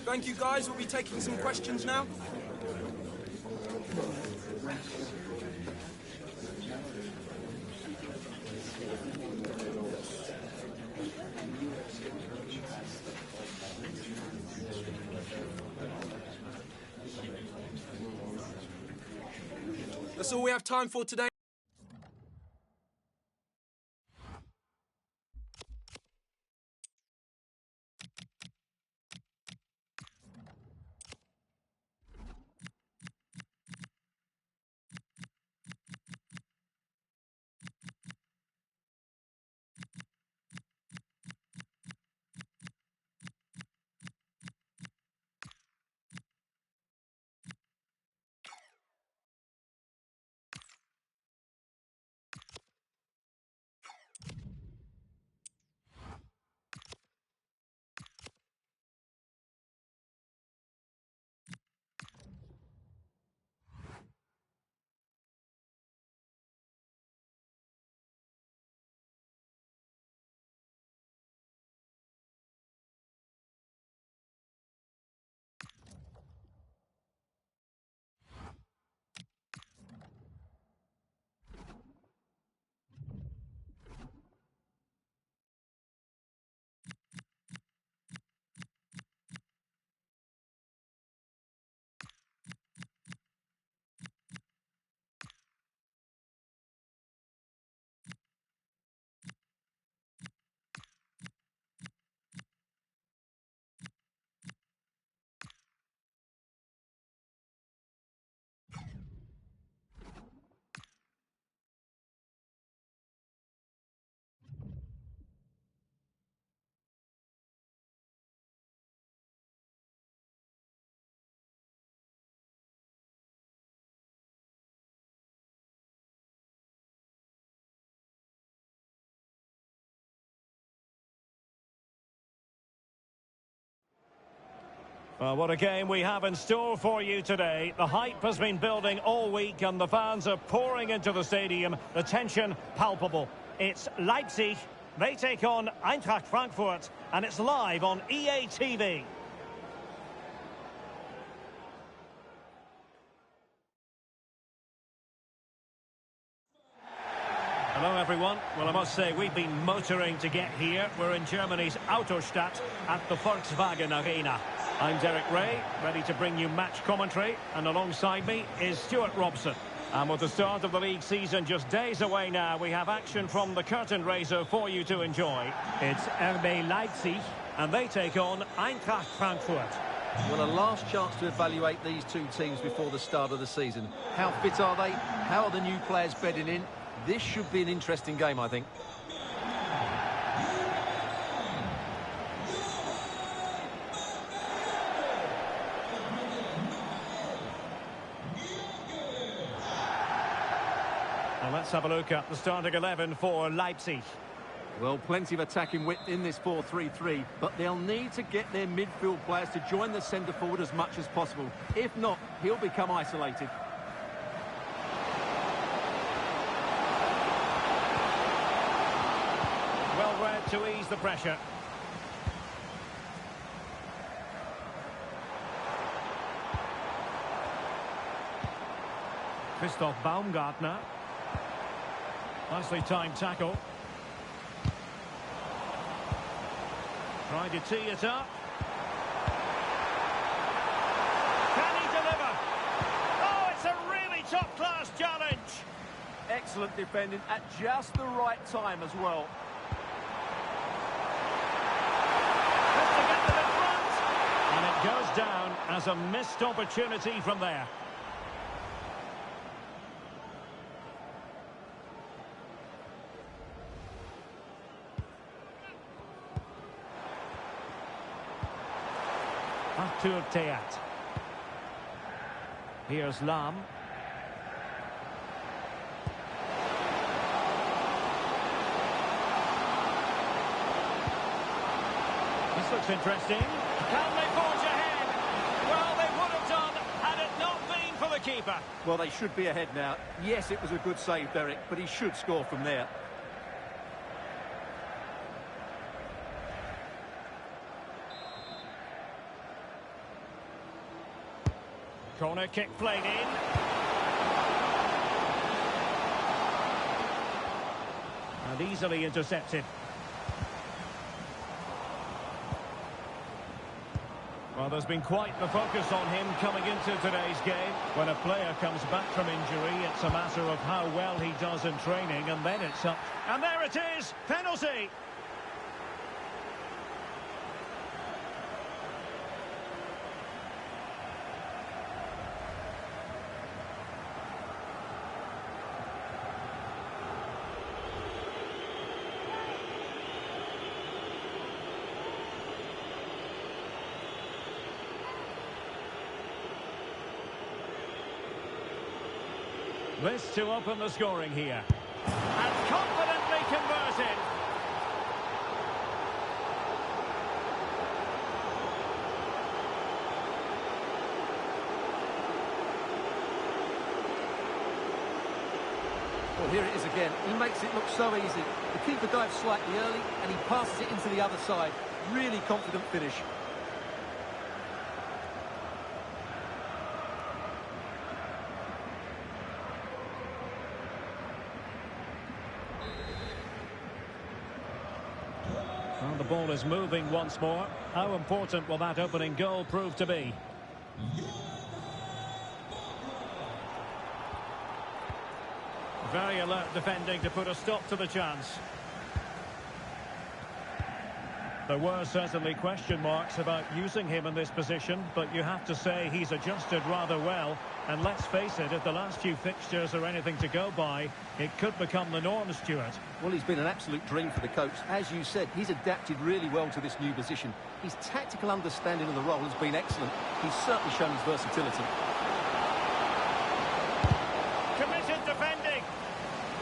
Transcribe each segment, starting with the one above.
Thank you, guys. We'll be taking some questions now. That's all we have time for today. Well, what a game we have in store for you today. The hype has been building all week and the fans are pouring into the stadium. The tension palpable. It's Leipzig. They take on Eintracht Frankfurt and it's live on EA TV. Hello everyone. Well, I must say we've been motoring to get here. We're in Germany's Autostadt at the Volkswagen Arena. I'm Derek Ray, ready to bring you match commentary, and alongside me is Stuart Robson. And with the start of the league season just days away now, we have action from the curtain raiser for you to enjoy. It's RB Leipzig, and they take on Eintracht Frankfurt. Well, a last chance to evaluate these two teams before the start of the season. How fit are they? How are the new players bedding in? This should be an interesting game, I think. And let's have a look at the starting 11 for Leipzig. Well, plenty of attacking width in this 4-3-3, but they'll need to get their midfield players to join the centre forward as much as possible. If not, he'll become isolated. Well read to ease the pressure. Christoph Baumgartner. Nicely timed tackle. Trying to tee it up. Can he deliver? Oh, it's a really top-class challenge. Excellent defending at just the right time as well. Just to get them in front. And it goes down as a missed opportunity from there. Arthur Theat. Here's Lam. This looks interesting. Can they forge ahead? Well, they would have done had it not been for the keeper. Well, they should be ahead now. Yes, it was a good save, Derek, but he should score from there. Corner kick played in. And easily intercepted. Well, there's been quite the focus on him coming into today's game. When a player comes back from injury, it's a matter of how well he does in training, and then it's up. And there it is! Penalty! This to open the scoring here. And confidently converted. Well, here it is again. He makes it look so easy. The keeper dives slightly early and he passes it into the other side. Really confident finish. Well, the ball is moving once more. How important will that opening goal prove to be? Very alert defending to put a stop to the chance. There were certainly question marks about using him in this position, but you have to say he's adjusted rather well. And let's face it, if the last few fixtures are anything to go by, it could become the norm, Stuart. Well, he's been an absolute dream for the coach. As you said, he's adapted really well to this new position. His tactical understanding of the role has been excellent. He's certainly shown his versatility. Committed defending.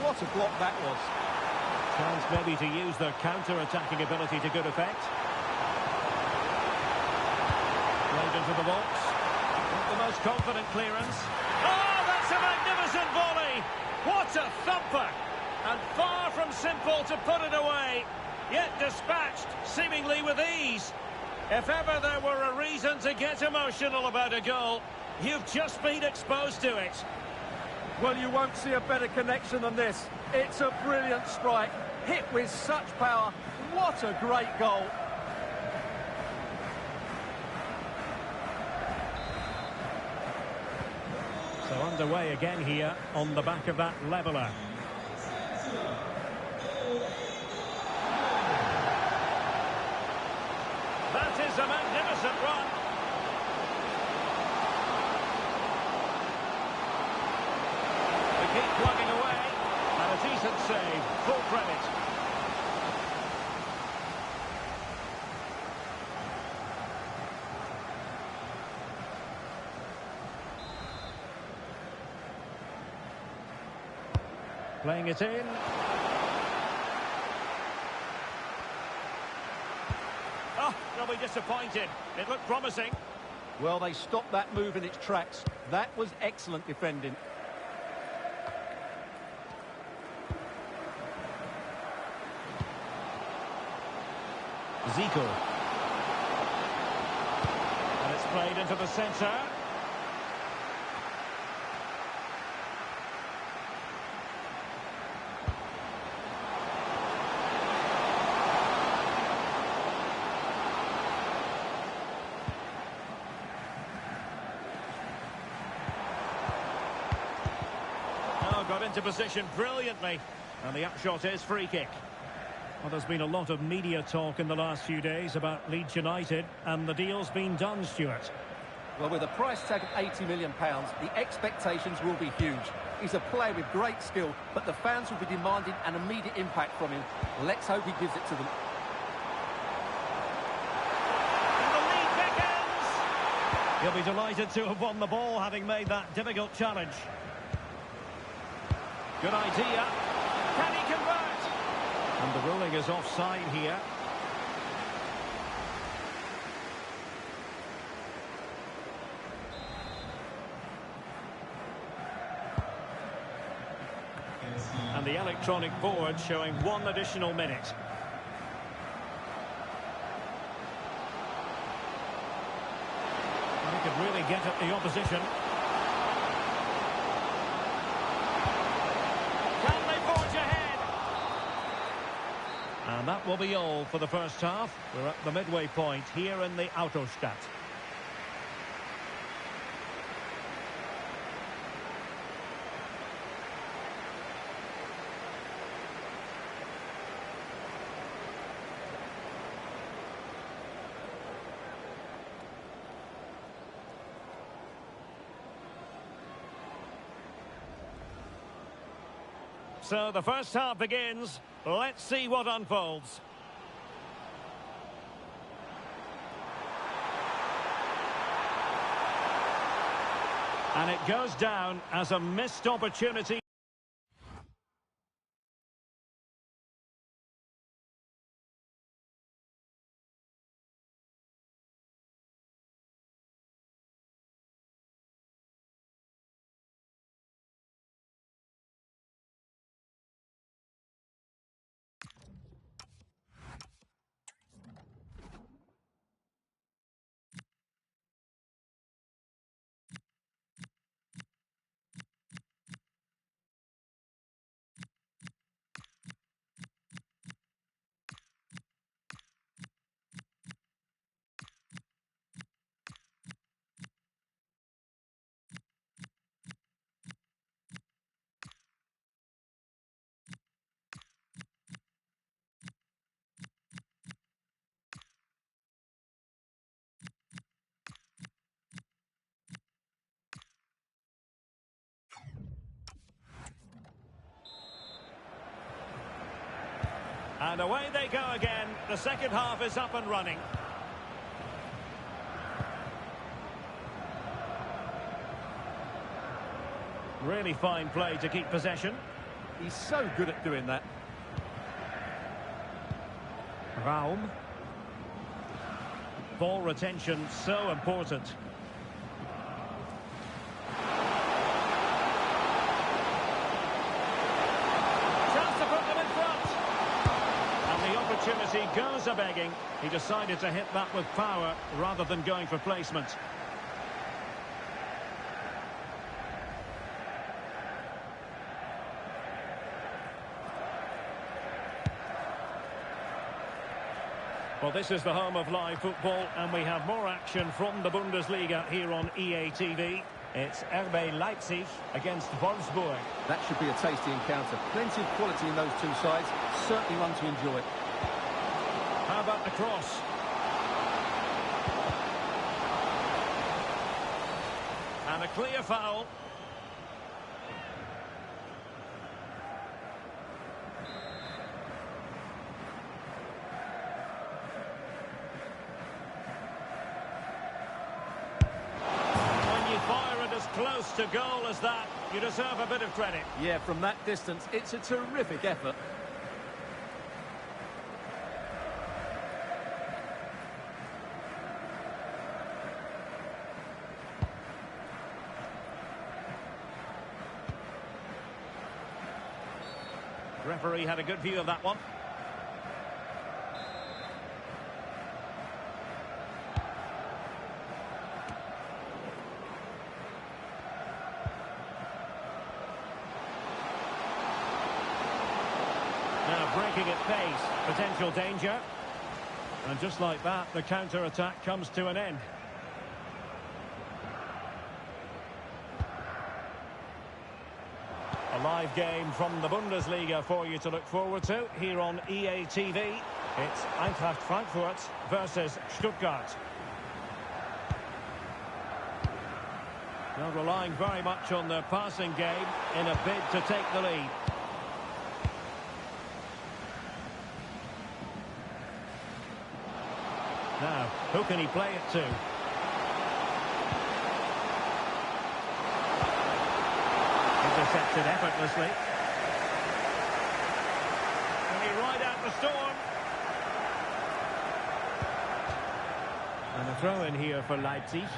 What a block that was. Chance maybe to use their counter-attacking ability to good effect. Played into the box. Not the most confident clearance. Oh, that's a magnificent volley! What a thumper! And far from simple to put it away, yet dispatched seemingly with ease. If ever there were a reason to get emotional about a goal, you've just been exposed to it. Well, you won't see a better connection than this. It's a brilliant strike, hit with such power. What a great goal. So underway again here on the back of that leveller. That is a magnificent run. They keep plugging away, and a decent save, full credit. Playing it in. Oh, they'll be disappointed. It looked promising. Well, they stopped that move in its tracks. That was excellent defending. Zico. And it's played into the centre. Got into position brilliantly, and the upshot is free kick. Well, there's been a lot of media talk in the last few days about Leeds United, and the deal's been done, Stuart. Well, with a price tag of £80 million, the expectations will be huge. He's a player with great skill, but the fans will be demanding an immediate impact from him. Let's hope he gives it to them. And the lead beckons! He'll be delighted to have won the ball, having made that difficult challenge. Good idea. Can he convert? And the ruling is offside here. And the electronic board showing 1 additional minute. He could really get at the opposition. And that will be all for the first half. We're at the midway point here in the Autostadt. So the first half begins. Let's see what unfolds. And it goes down as a missed opportunity. And away they go again. The second half is up and running. Really fine play to keep possession. He's so good at doing that. Raum. Ball retention so important. Chance to put them in front. And the opportunity goes a-begging. He decided to hit that with power rather than going for placement. Well, this is the home of live football, and we have more action from the Bundesliga here on EA TV. It's RB Leipzig against Wolfsburg. That should be a tasty encounter. Plenty of quality in those two sides. Certainly one to enjoy. How about the cross? And a clear foul. Close to goal as that, you deserve a bit of credit. Yeah, from that distance, it's a terrific effort. Referee had a good view of that one. Now breaking at pace, potential danger. And just like that, the counter-attack comes to an end. A live game from the Bundesliga for you to look forward to here on EA TV. It's Eintracht Frankfurt versus Stuttgart. They're relying very much on their passing game in a bid to take the lead. Now, who can he play it to? Intercepted effortlessly. Can he ride out the storm? And a throw in here for Leipzig.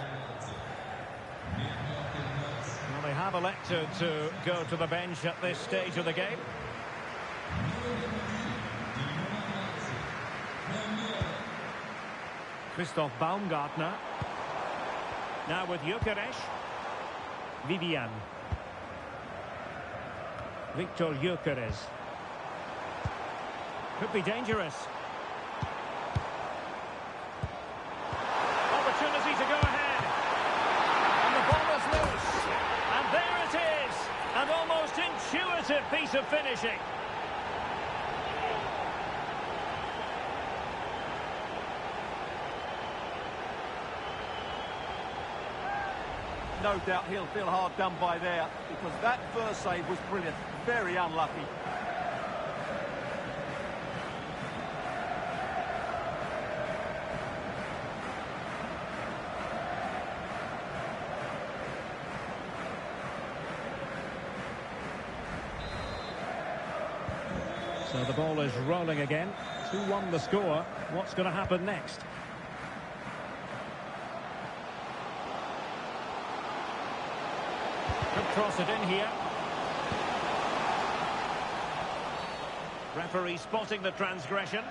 Well, they have elected to go to the bench at this stage of the game. Christoph Baumgartner. Now with Gyökeres. Vivian. Victor Gyökeres. Could be dangerous. Opportunity to go ahead. And the ball is loose. And there it is. An almost intuitive piece of finishing. No doubt he'll feel hard done by there, because that first save was brilliant. Very unlucky. So the ball is rolling again. 2-1 the score. What's going to happen next? Could cross it in here. Referee spotting the transgression.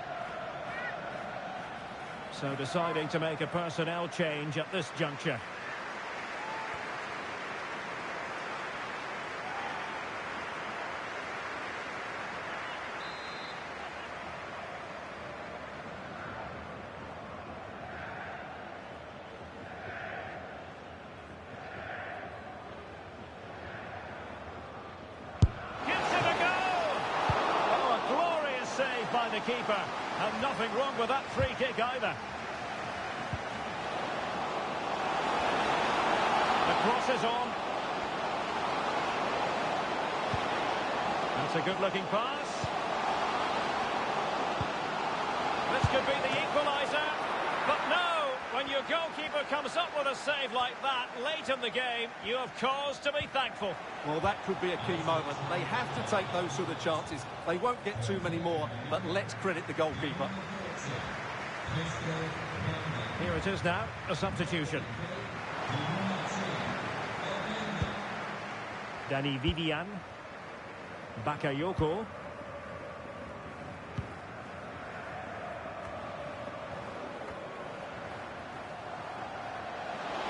So deciding to make a personnel change at this juncture. By the keeper, and nothing wrong with that free kick either. The cross is on. That's a good looking pass. This could be the equaliser, but no, when your goalkeeper comes up with a save like that late in the game, you have cause to be thankful. Well, that could be a key moment. They have to take those sort of chances. They won't get too many more, but let's credit the goalkeeper. Here it is now, a substitution. Dani Vivian. Bakayoko.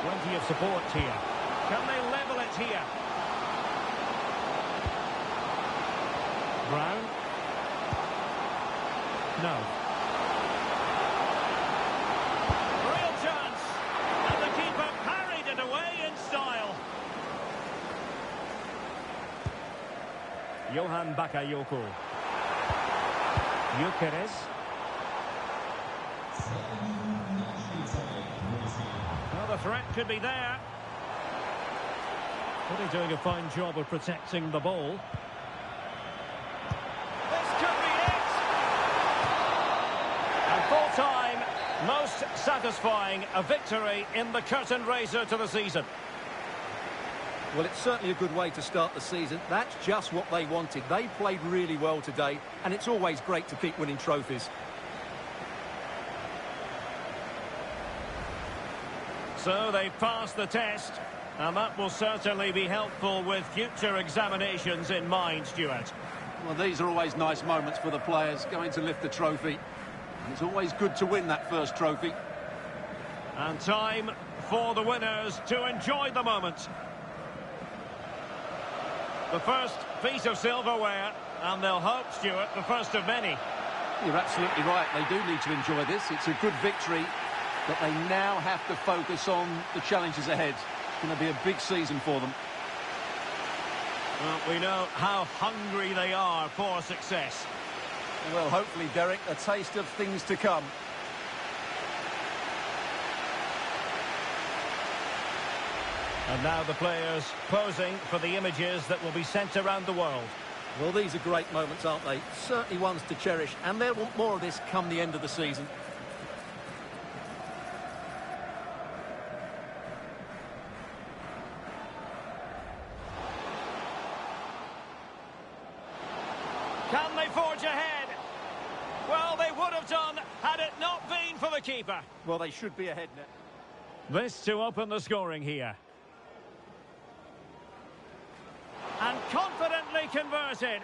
Plenty of support here. Can they level it here? Brown. No. Real chance. And the keeper parried it away in style. Johan Bakayoko. Gyökeres. Well, the threat could be there. Really doing a fine job of protecting the ball. Full time, most satisfying, a victory in the curtain raiser to the season. Well, it's certainly a good way to start the season. That's just what they wanted. They played really well today, and it's always great to keep winning trophies. So they passed the test, and that will certainly be helpful with future examinations in mind, Stuart. Well, these are always nice moments for the players going to lift the trophy. It's always good to win that first trophy. And time for the winners to enjoy the moment. The first piece of silverware, and they'll hope, Stuart, the first of many. You're absolutely right. They do need to enjoy this. It's a good victory, but they now have to focus on the challenges ahead. It's going to be a big season for them. Well, we know how hungry they are for success. Well, hopefully, Derek, a taste of things to come. And now the players posing for the images that will be sent around the world. Well, these are great moments, aren't they? Certainly ones to cherish, and they'll want more of this come the end of the season. Can they forge ahead? Well, they would have done had it not been for the keeper. Well, they should be ahead now. This to open the scoring here. And confidently converted.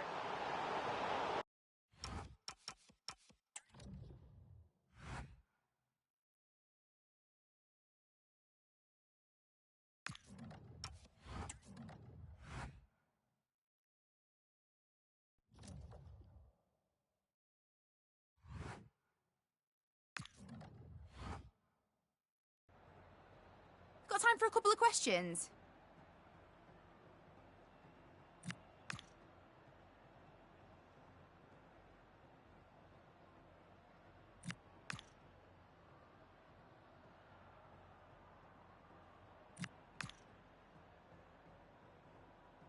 got time for a couple of questions?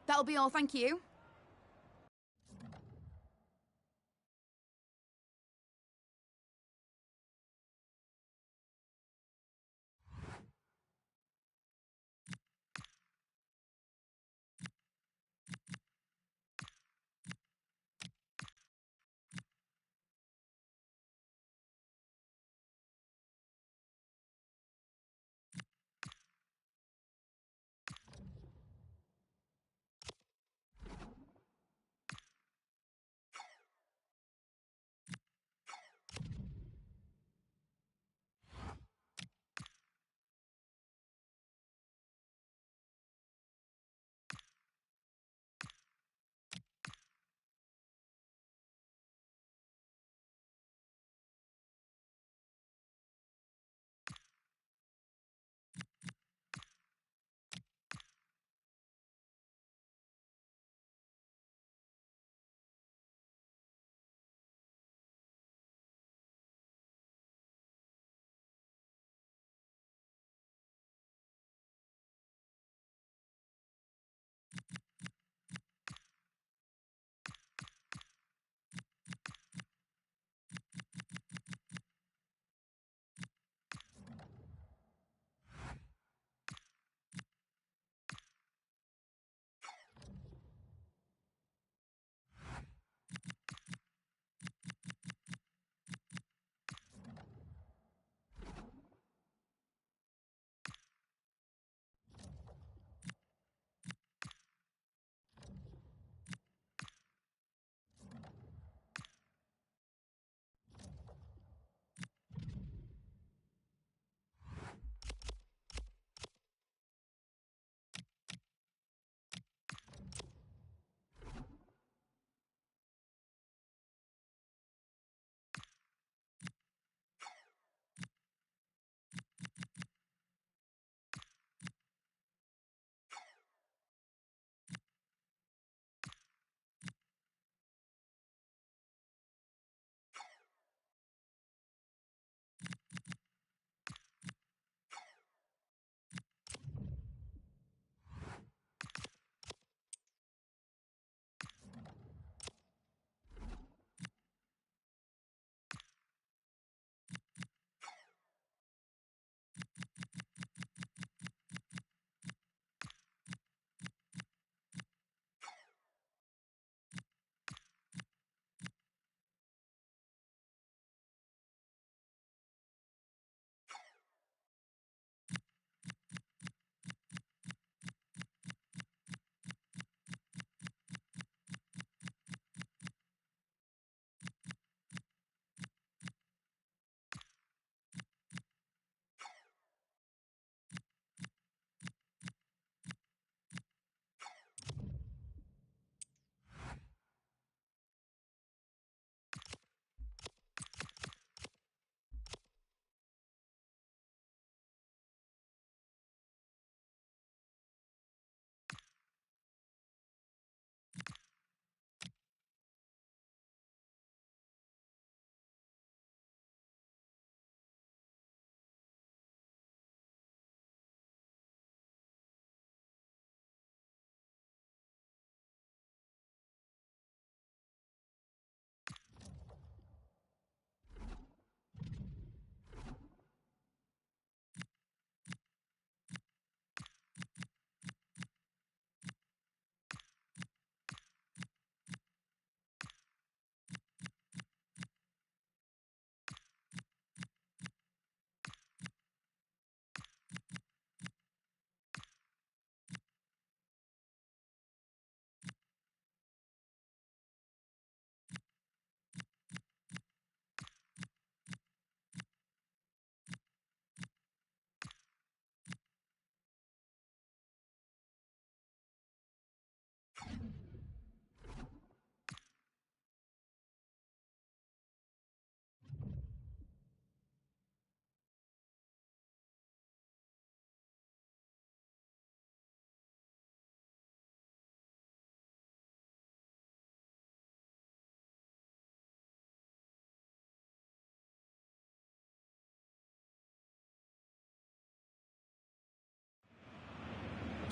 That'll be all, thank you.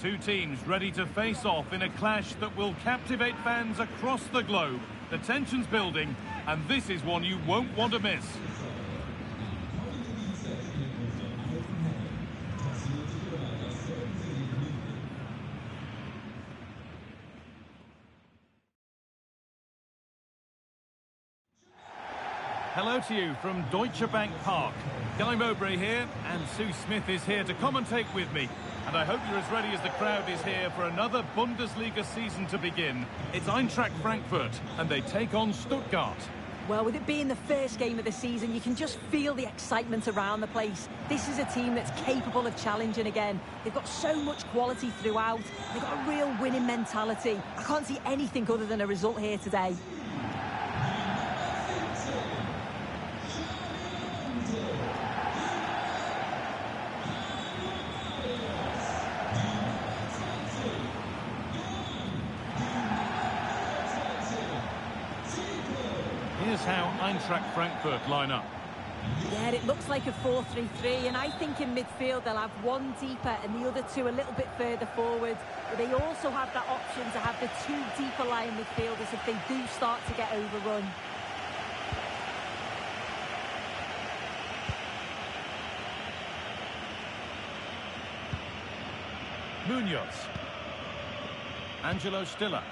Two teams ready to face off in a clash that will captivate fans across the globe. The tension's building, and this is one you won't want to miss. Hello to you from Deutsche Bank Park. Guy Mowbray here, and Sue Smith is here to commentate with me. And I hope you're as ready as the crowd is here for another Bundesliga season to begin. It's Eintracht Frankfurt, and they take on Stuttgart. Well, with it being the first game of the season, you can just feel the excitement around the place. This is a team that's capable of challenging again. They've got so much quality throughout. They've got a real winning mentality. I can't see anything other than a result here today. Here's how Eintracht Frankfurt line up. Yeah, it looks like a 4-3-3, and I think in midfield they'll have one deeper and the other two a little bit further forward. But they also have that option to have the two deeper lying midfielders if they do start to get overrun. Munoz. Angelo Stiller.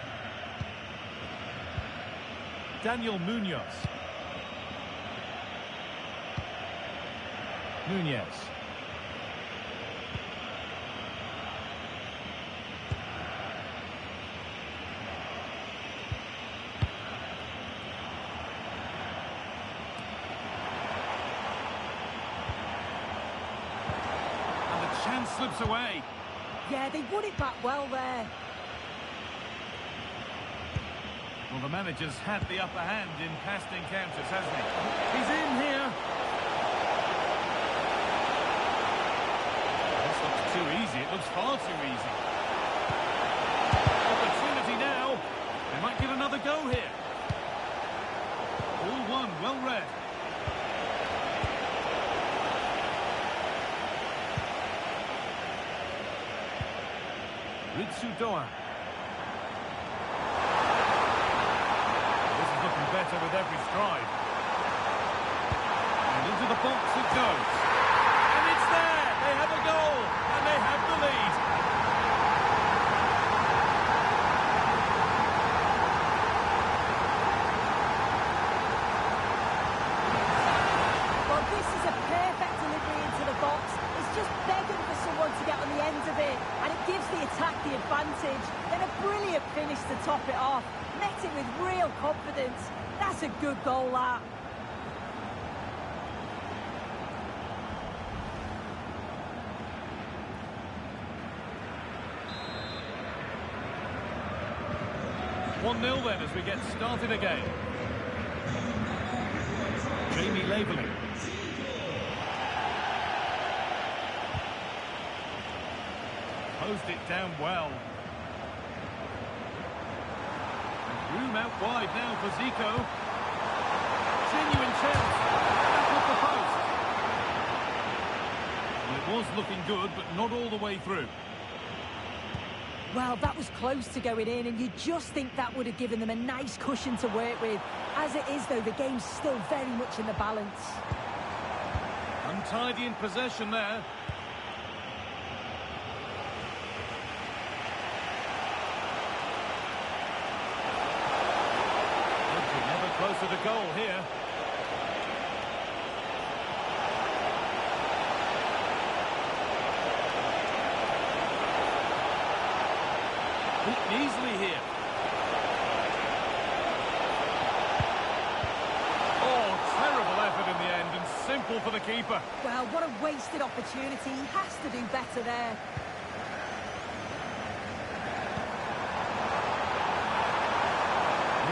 Daniel Munoz. Nunez. And the chance slips away. Yeah, they won it back well there. Well, the manager's had the upper hand in past encounters, hasn't he? He's in here. This looks too easy. It looks far too easy. Opportunity now. They might get another go here. All one, well read. Ritsu Doan. Better with every stride. And into the box it goes. And it's there! They have a goal! And they have the lead! Well, this is a perfect delivery into the box. It's just begging for someone to get on the end of it. And it gives the attack the advantage. Then a brilliant finish to top it off. Met it with real confidence. That's a good goal, that. One-nil then as we get started again. Jamie Laverley. Closed it down well. Room out wide now for Zico. Genuine chance. Back off the post. Well, it was looking good, but not all the way through. Well, that was close to going in, and you just think that would have given them a nice cushion to work with. As it is, though, the game's still very much in the balance. Untidy in possession there. Closer to goal here. Beaten easily here. Oh, terrible effort in the end and simple for the keeper. Well, what a wasted opportunity. He has to do better there.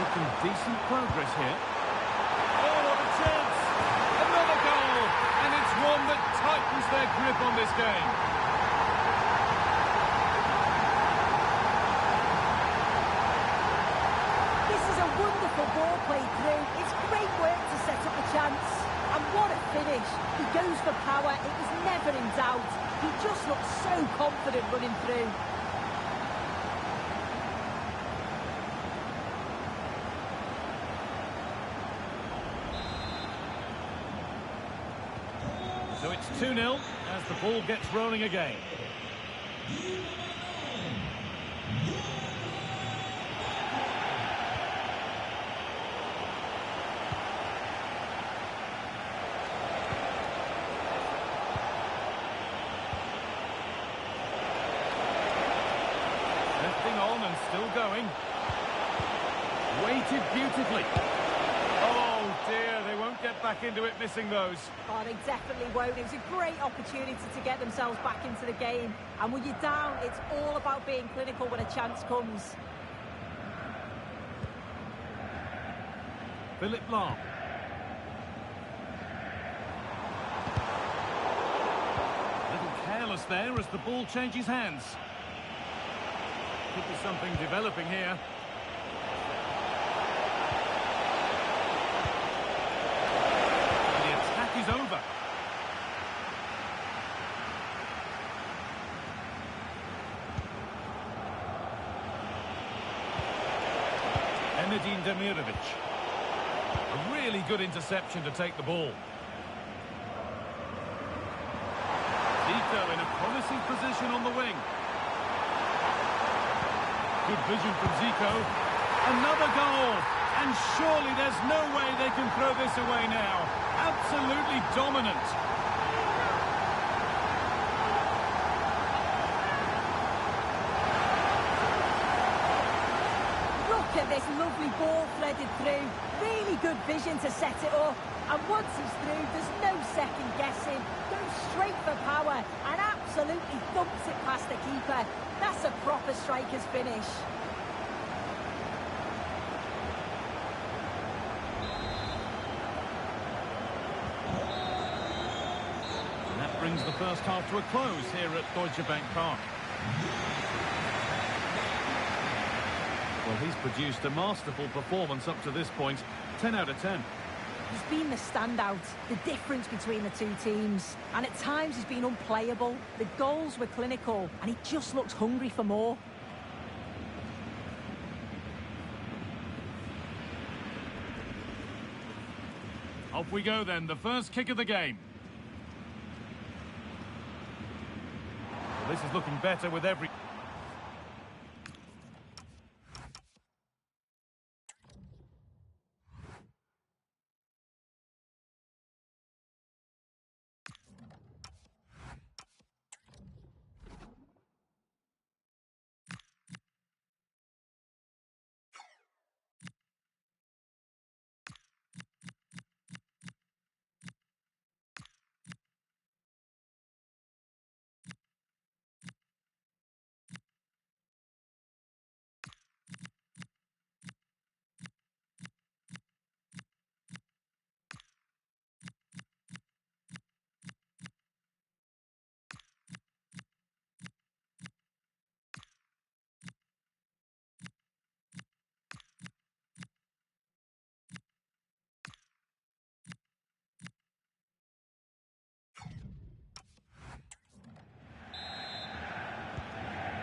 Making decent progress here. Oh, what a chance! Another goal! And it's one that tightens their grip on this game. This is a wonderful ball played through. It's great work to set up a chance. And what a finish. He goes for power. It was never in doubt. He just looked so confident running through. 2-0 as the ball gets rolling again. Lifting on and still going. Weighted beautifully. Oh dear, they won't get back into it missing those. Oh, they definitely won't. It was a great opportunity to get themselves back into the game. And when you're down, it's all about being clinical when a chance comes. Philip Lahm. A little careless there as the ball changes hands. Could be something developing here. Is over. Enedin Demirovic. A really good interception to take the ball. Zico in a promising position on the wing. Good vision from Zico. Another goal. And surely there's no way they can throw this away now. Absolutely dominant. Look at this lovely ball threaded through. Really good vision to set it up. And once he's through, there's no second guessing. Goes straight for power and absolutely thumps it past the keeper. That's a proper striker's finish. Brings the first half to a close here at Deutsche Bank Park. Well, he's produced a masterful performance up to this point. 10 out of 10. He's been the standout, the difference between the two teams. And at times he's been unplayable. The goals were clinical and he just looks hungry for more. Off we go then, the first kick of the game. This is looking better with every...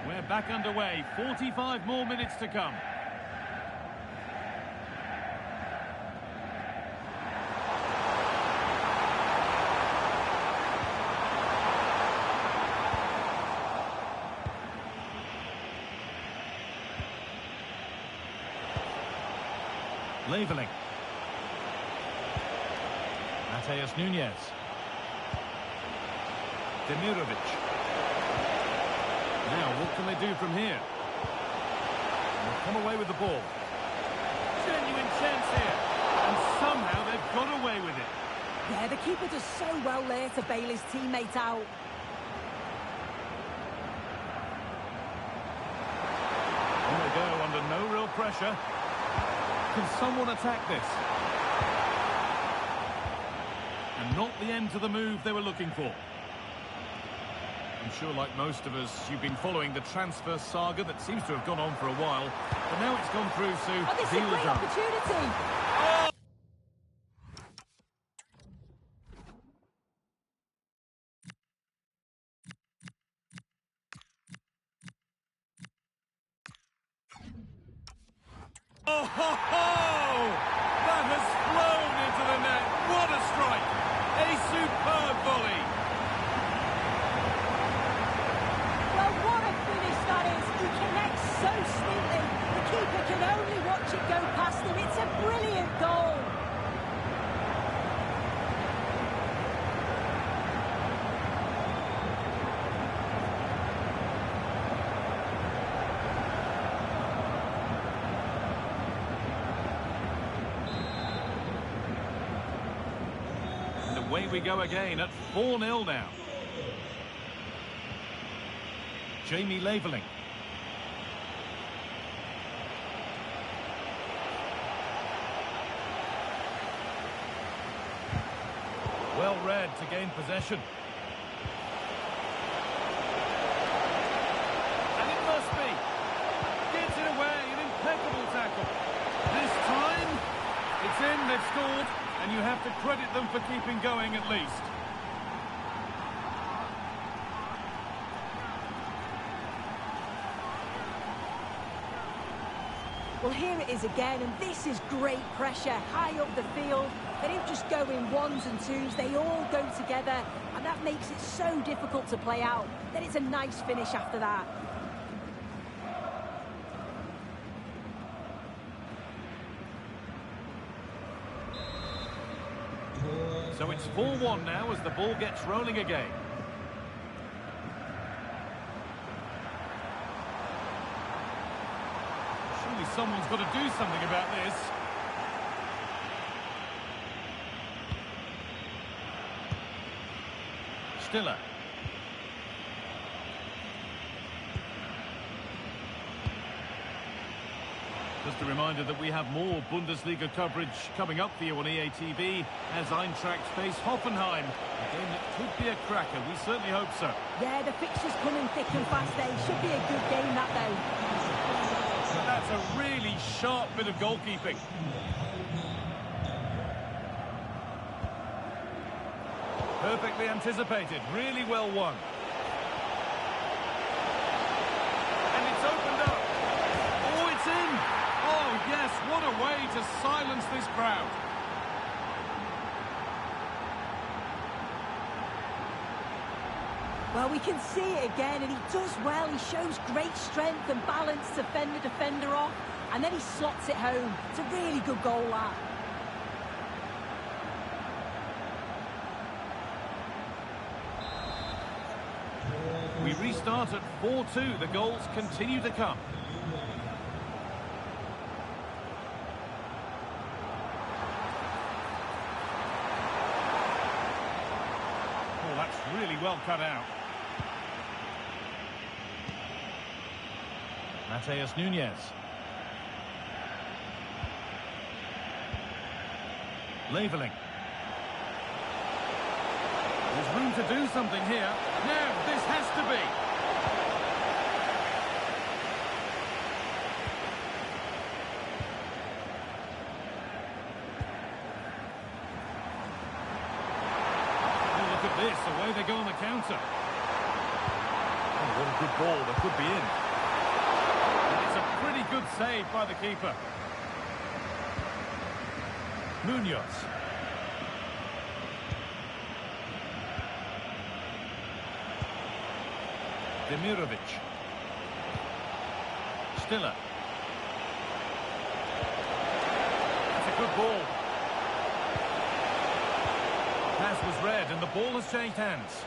We're back underway. 45 more minutes to come. Leveling. Mateus Nunes. Demirovic. Now, what can they do from here? They'll come away with the ball. Genuine chance here. And somehow they've got away with it. Yeah, the keeper does so well there to bail his teammate out. On they go under no real pressure. Can someone attack this? And not the end to the move they were looking for. I'm sure, like most of us, you've been following the transfer saga that seems to have gone on for a while. But now it's gone through, Sue. Oh, this is a great opportunity. Oh, ho, ho! That has flown into the net. What a strike! A superb volley. away we go again at 4-0 now. Jamie Laveling. Well read to gain possession. And it must be. Gets it away, an impeccable tackle. This time, it's in, they've scored, and you have to credit them for keeping going at least. Well, here it is again, and this is great pressure, high up the field. They don't just go in ones and twos, they all go together, and that makes it so difficult to play out. Then it's a nice finish after that. So it's 4-1 now as the ball gets rolling again. Surely someone's got to do something about this. Stiller. Just a reminder that we have more Bundesliga coverage coming up for you on EA TV as Eintrachts face Hoffenheim. A game that could be a cracker, we certainly hope so. Yeah, the fixtures coming thick and fast there. Should be a good game, that though. So that's a really sharp bit of goalkeeping. Perfectly anticipated, really well won. And it's opened up. Oh, it's in. Oh, yes, what a way to silence this crowd. Well, we can see it again, and he does well. He shows great strength and balance to fend the defender off, and then he slots it home. It's a really good goal, that. We restart at 4-2. The goals continue to come. Oh, that's really well cut out. Mateus Nunes. Laveling. There's room to do something here. Now, this has to be. Oh, look at this. Away they go on the counter. Oh, what a good ball. That could be in. And it's a pretty good save by the keeper. Munoz. Demirovic. Stiller. That's a good ball. Pass was read and the ball has changed hands.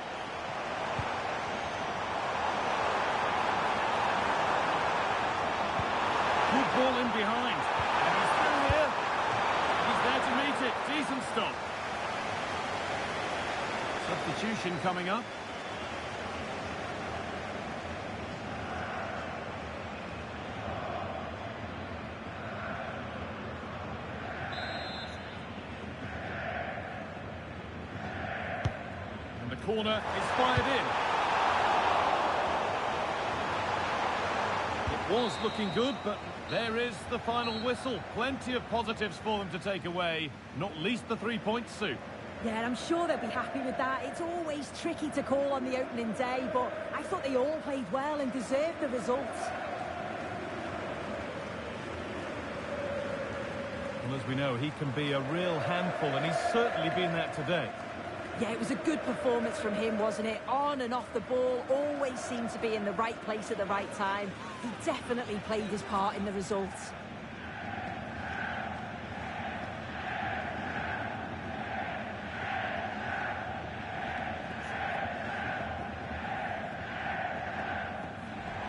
Good ball in behind. And he's through here. He's there to meet it. Decent stop. Substitution coming up. Corner is fired in. It was looking good, but there is the final whistle. Plenty of positives for them to take away, not least the 3 points, Sue. Yeah, I'm sure they'll be happy with that. It's always tricky to call on the opening day, but I thought they all played well and deserved the results. Well, as we know, he can be a real handful, and he's certainly been that today. Yeah, it was a good performance from him, wasn't it? On and off the ball, always seemed to be in the right place at the right time. He definitely played his part in the results.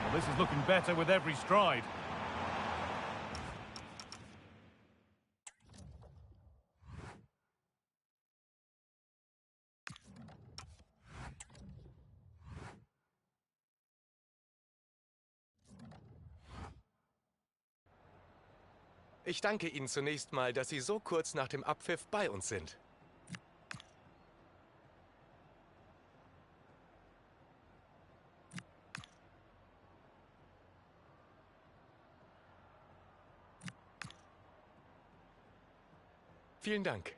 Well, this is looking better with every stride. Ich danke Ihnen zunächst mal, dass Sie so kurz nach dem Abpfiff bei uns sind. Vielen Dank.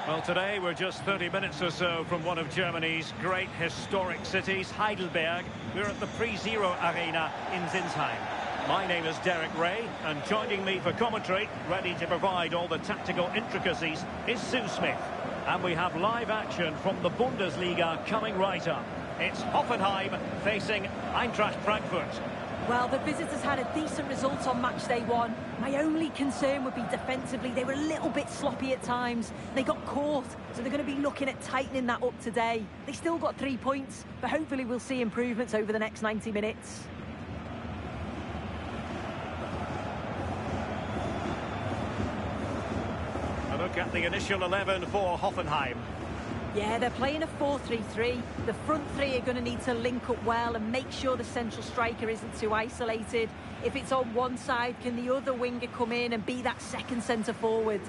Well, today we're just 30 minutes or so from one of Germany's great historic cities, Heidelberg. We're at the Pre-Zero Arena in Sinsheim. My name is Derek Ray, and joining me for commentary, ready to provide all the tactical intricacies, is Sue Smith. And we have live action from the Bundesliga coming right up. It's Hoffenheim facing Eintracht Frankfurt. Well, the visitors had a decent result on match day one. My only concern would be defensively. They were a little bit sloppy at times. They got caught, so they're going to be looking at tightening that up today. They still got 3 points, but hopefully we'll see improvements over the next 90 minutes. A look at the initial 11 for Hoffenheim. Yeah, they're playing a 4-3-3. The front three are going to need to link up well and make sure the central striker isn't too isolated. If it's on one side, can the other winger come in and be that second centre forward?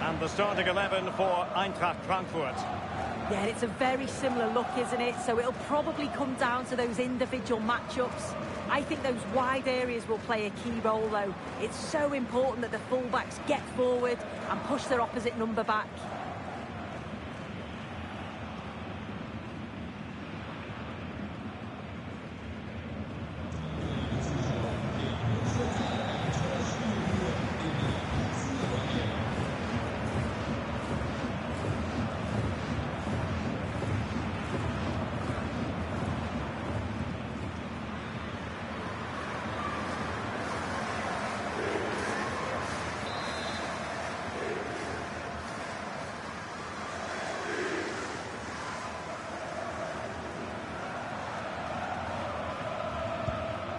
And the starting 11 for Eintracht Frankfurt. Yeah, it's a very similar look, isn't it? So it'll probably come down to those individual matchups. I think those wide areas will play a key role, though. It's so important that the fullbacks get forward and push their opposite number back.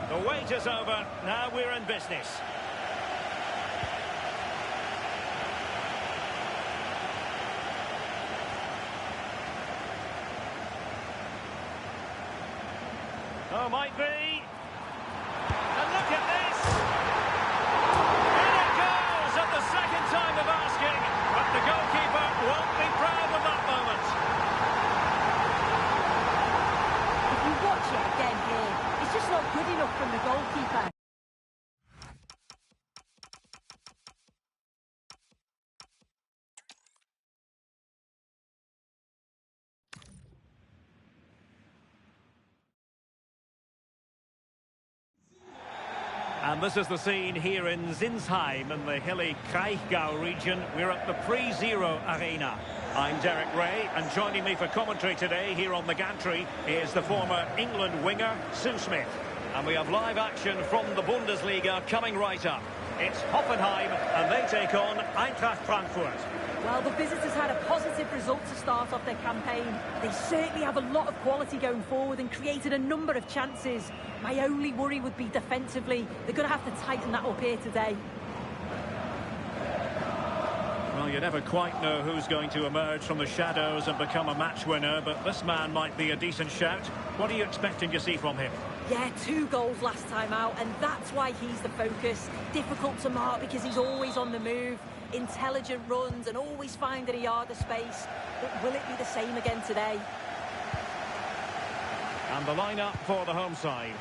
The wait is over. Now we're in business. Oh, might be. And look at this. In it goes at the second time of asking. But the goalkeeper won't be proud of that moment. If you watch it again here, it's just not good enough from the goalkeeper. And this is the scene here in Sinsheim in the hilly Kraichgau region. We're at the Pre-Zero Arena. I'm Derek Ray, and joining me for commentary today here on the gantry is the former England winger, Sue Smith. And we have live action from the Bundesliga coming right up. It's Hoffenheim, and they take on Eintracht Frankfurt. Well, the visitors had a positive result to start off their campaign. They certainly have a lot of quality going forward and created a number of chances. My only worry would be defensively. They're going to have to tighten that up here today. Well, you never quite know who's going to emerge from the shadows and become a match winner, but this man might be a decent shout. What are you expecting to see from him? Yeah, 2 goals last time out, and that's why he's the focus. Difficult to mark because he's always on the move. Intelligent runs and always finding a yard of space. But will it be the same again today? And the lineup for the home side.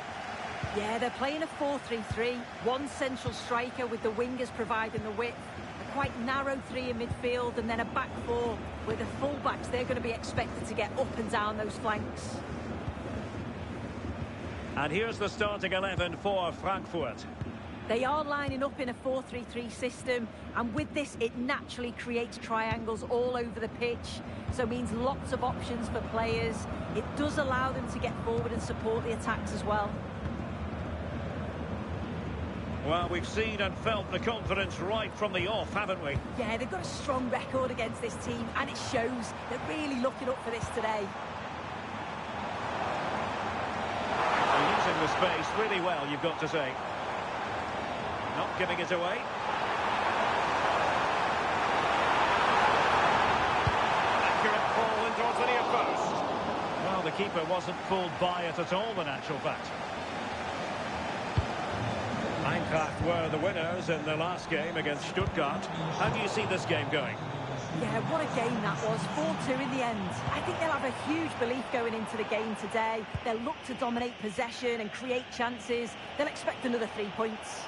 Yeah, they're playing a 4-3-3. One central striker with the wingers providing the width. A quite narrow 3 in midfield, and then a back 4 where the fullbacks, they're going to be expected to get up and down those flanks. And here's the starting 11 for Frankfurt. They are lining up in a 4-3-3 system, and with this it naturally creates triangles all over the pitch, so it means lots of options for players. It does allow them to get forward and support the attacks as well. Well, we've seen and felt the confidence right from the off, haven't we? Yeah, they've got a strong record against this team, and it shows. They're really looking up for this today. They're using the space really well, you've got to say. Not giving it away. Accurate ball in towards the near post. Well, the keeper wasn't fooled by it at all, in actual fact. Eintracht were the winners in the last game against Stuttgart. How do you see this game going? Yeah, what a game that was. 4-2 in the end. I think they'll have a huge belief going into the game today. They'll look to dominate possession and create chances. They'll expect another 3 points.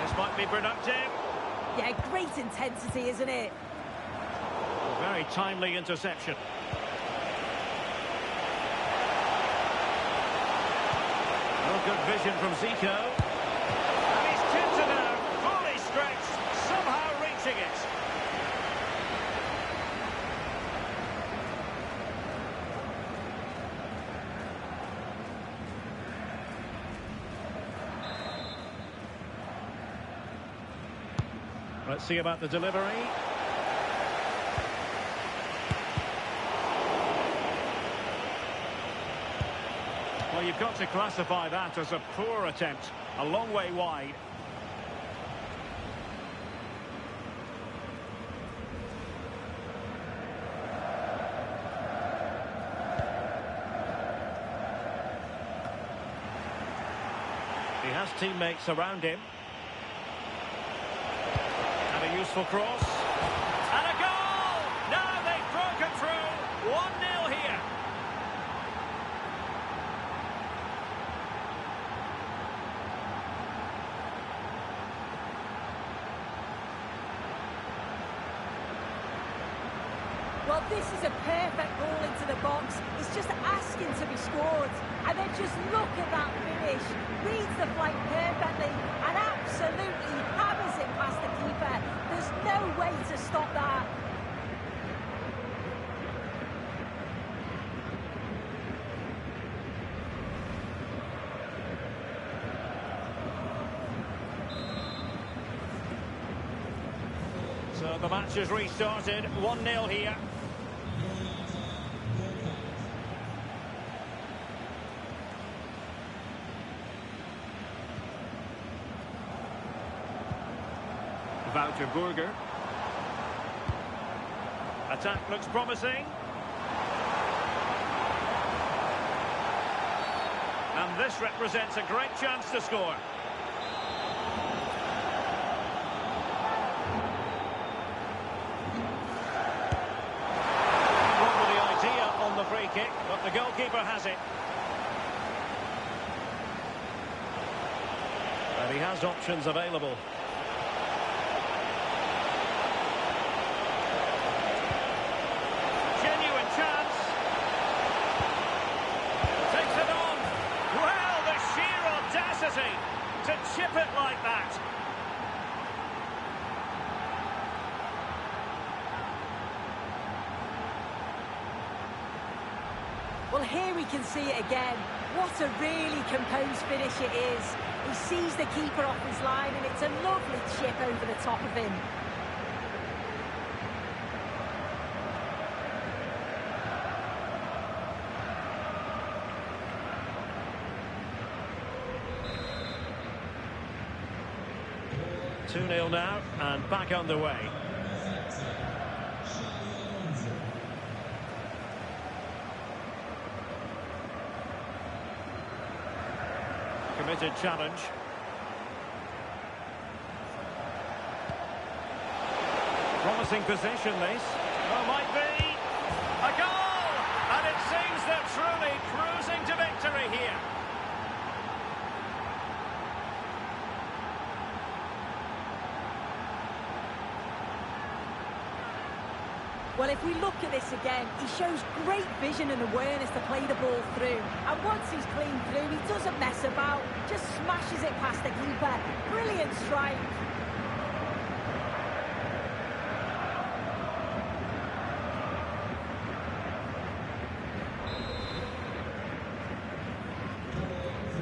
This might be productive. Yeah, great intensity, isn't it? Very timely interception. Oh, good vision from Zico. And he's tipped it out, fully stretched, somehow reaching it. Let's see about the delivery. Well, you've got to classify that as a poor attempt. A long way wide. He has teammates around him. And a useful cross. And a goal! Now they've broken through. 1-0 here. Well, this is a perfect ball into the box. It's just asking to be scored. And then just look at that finish. Reads the flight perfectly and absolutely hammers it past the keeper. There's no way to stop that. So the match has restarted. 1-0 here. Burger. Attack looks promising. And this represents a great chance to score. Wrong with the idea on the free kick, but the goalkeeper has it. And he has options available. To chip it like that. Well, here we can see it again. What a really composed finish it is. He sees the keeper off his line and it's a lovely chip over the top of him. Two 2-0 now, and back underway. Committed challenge. Promising position, this. Oh, might be. A goal! And it seems they're truly cruising to victory here. Well, if we look at this again, he shows great vision and awareness to play the ball through. And once he's clean through, he doesn't mess about, just smashes it past the keeper. Brilliant strike.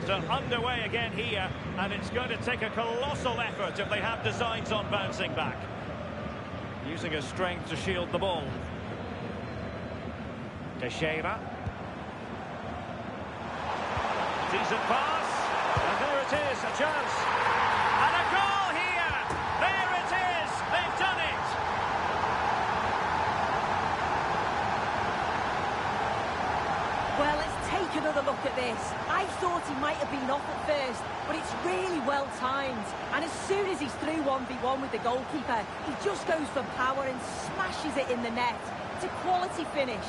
So underway again here, and it's going to take a colossal effort if they have designs on bouncing back. Using his strength to shield the ball. Teixeira. Decent pass. And there it is, a chance. And a goal here! There it is! They've take another look at this. I thought he might have been off at first, but it's really well timed. And as soon as he's through 1v1 with the goalkeeper, he just goes for power and smashes it in the net. It's a quality finish.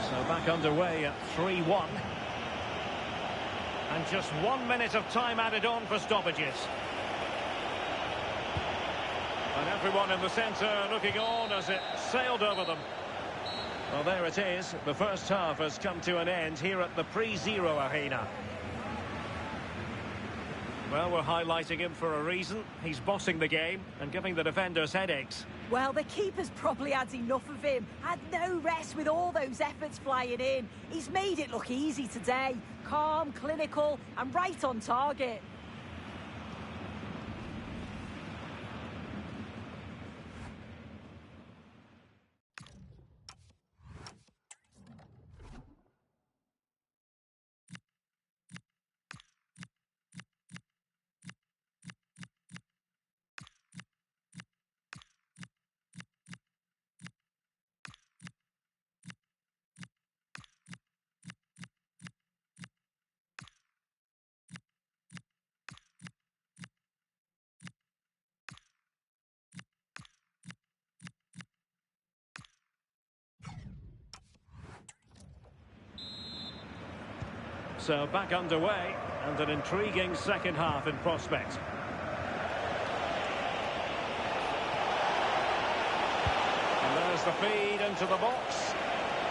So back underway at 3-1. And just 1 minute of time added on for stoppages. And everyone in the centre looking on as it sailed over them. Well, there it is. The first half has come to an end here at the pre-zero arena. Well, we're highlighting him for a reason. He's bossing the game and giving the defenders headaches. Well, the keeper's probably had enough of him. Had no rest with all those efforts flying in. He's made it look easy today. Calm, clinical, and right on target. So back underway and an intriguing second half in prospect. And there's the feed into the box.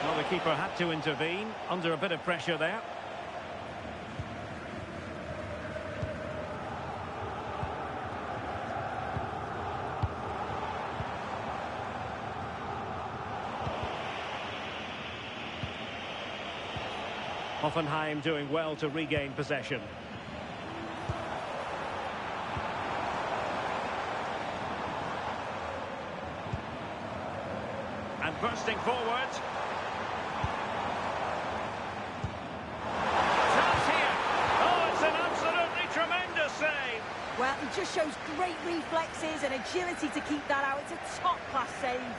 Well, the keeper had to intervene under a bit of pressure there. Hoffenheim doing well to regain possession. And bursting forward. Chance here. Oh, it's an absolutely tremendous save. Well, he just shows great reflexes and agility to keep that out. It's a top-class save.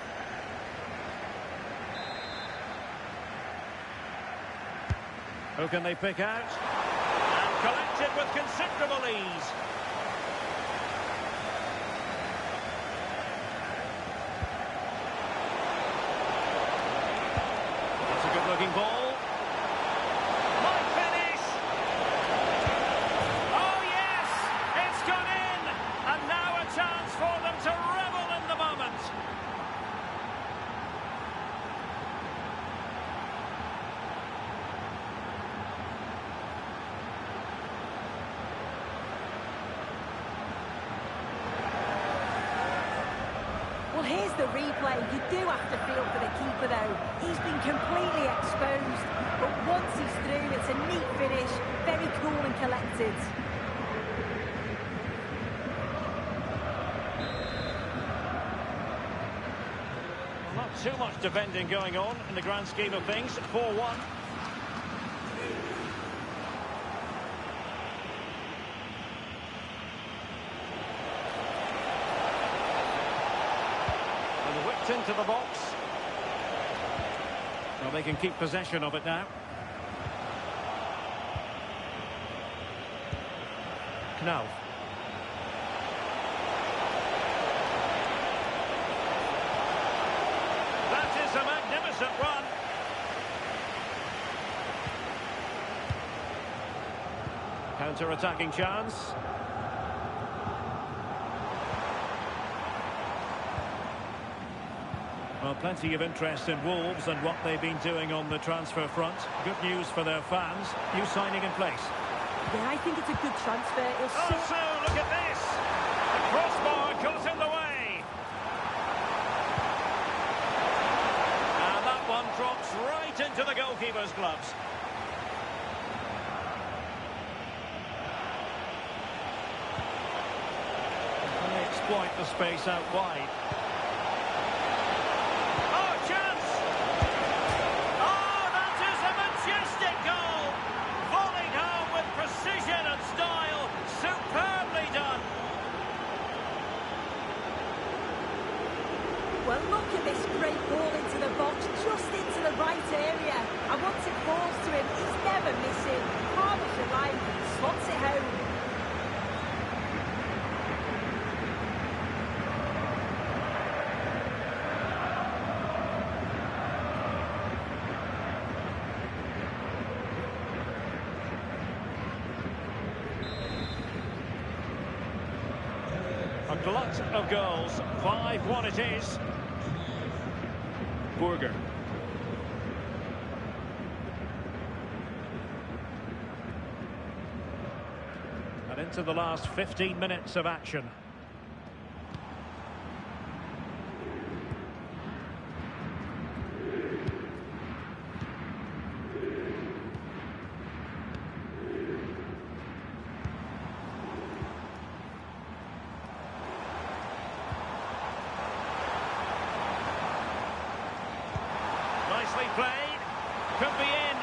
Who can they pick out? And collected with considerable ease. That's a good-looking ball. Might finish. Oh, yes! It's gone in! And now a chance for them to revel in the moment. Well, here's the replay. You do have to feel for the keeper, though. He's been completely exposed. But once he's through, it's a neat finish. Very cool and collected. Well, not too much defending going on in the grand scheme of things. 4-1. Into the box. Well, they can keep possession of it now. Knauf. That is a magnificent run. Counter-attacking chance. Well, plenty of interest in Wolves and what they've been doing on the transfer front. Good news for their fans. New signing in place. Yeah, I think it's a good transfer. Also, look at this! The crossbar got in the way. And that one drops right into the goalkeeper's gloves. Can they exploit the space out wide? A glut of goals. 5-1 it is. Burger. And into the last 15 minutes of action. Nicely played. Could be in.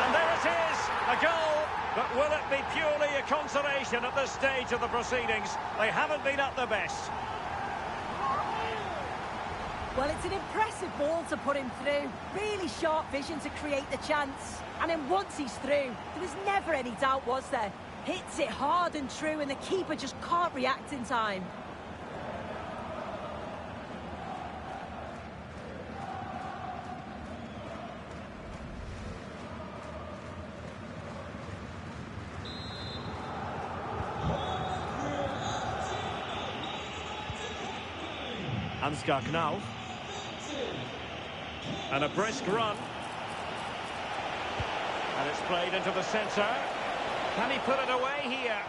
And there it is, a goal. But will it be purely a consolation at this stage of the proceedings? They haven't been at their best. Well, it's an impressive ball to put him through. Really sharp vision to create the chance. And then once he's through, there was never any doubt, was there? Hits it hard and true, and the keeper just can't react in time. Ansgar Knauf. And a brisk run. And it's played into the centre. Can he put it away here?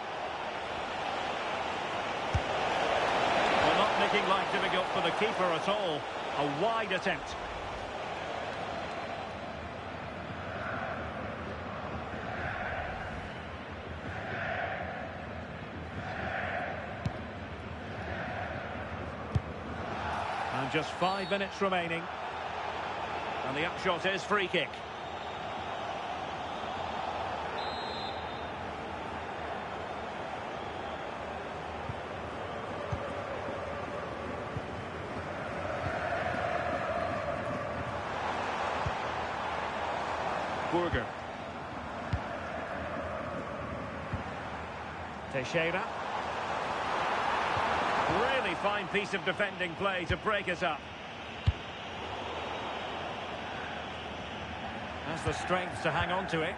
Well, not looking like difficult for the keeper at all. A wide attempt. And just 5 minutes remaining. And the upshot is free kick. Burger. Teixeira. Really fine piece of defending play to break us up. Has the strength to hang on to it.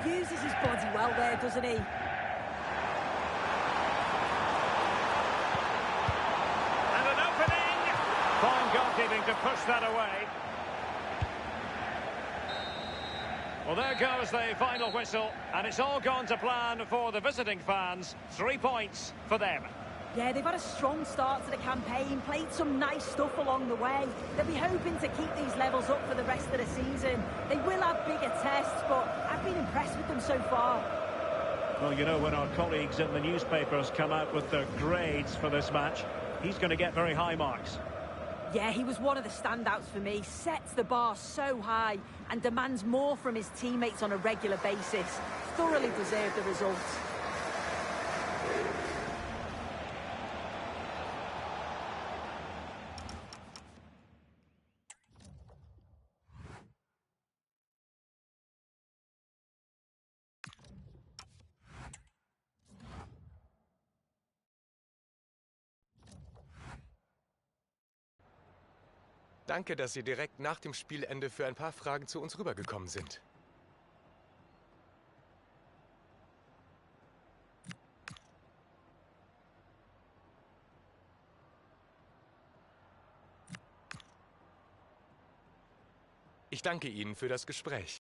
Uses his body well there, doesn't he? And an opening! Fine goalkeeping to push that away. Well, there goes the final whistle, and it's all gone to plan for the visiting fans. 3 points for them. Yeah, they've had a strong start to the campaign, played some nice stuff along the way. They'll be hoping to keep these levels up for the rest of the season. They will have bigger tests, but I've been impressed with them so far. Well, you know, when our colleagues in the newspapers come out with their grades for this match, he's going to get very high marks. Yeah, he was one of the standouts for me. Sets the bar so high and demands more from his teammates on a regular basis. Thoroughly deserved the results. Danke, dass Sie direkt nach dem Spielende für ein paar Fragen zu uns rübergekommen sind. Ich danke Ihnen für das Gespräch.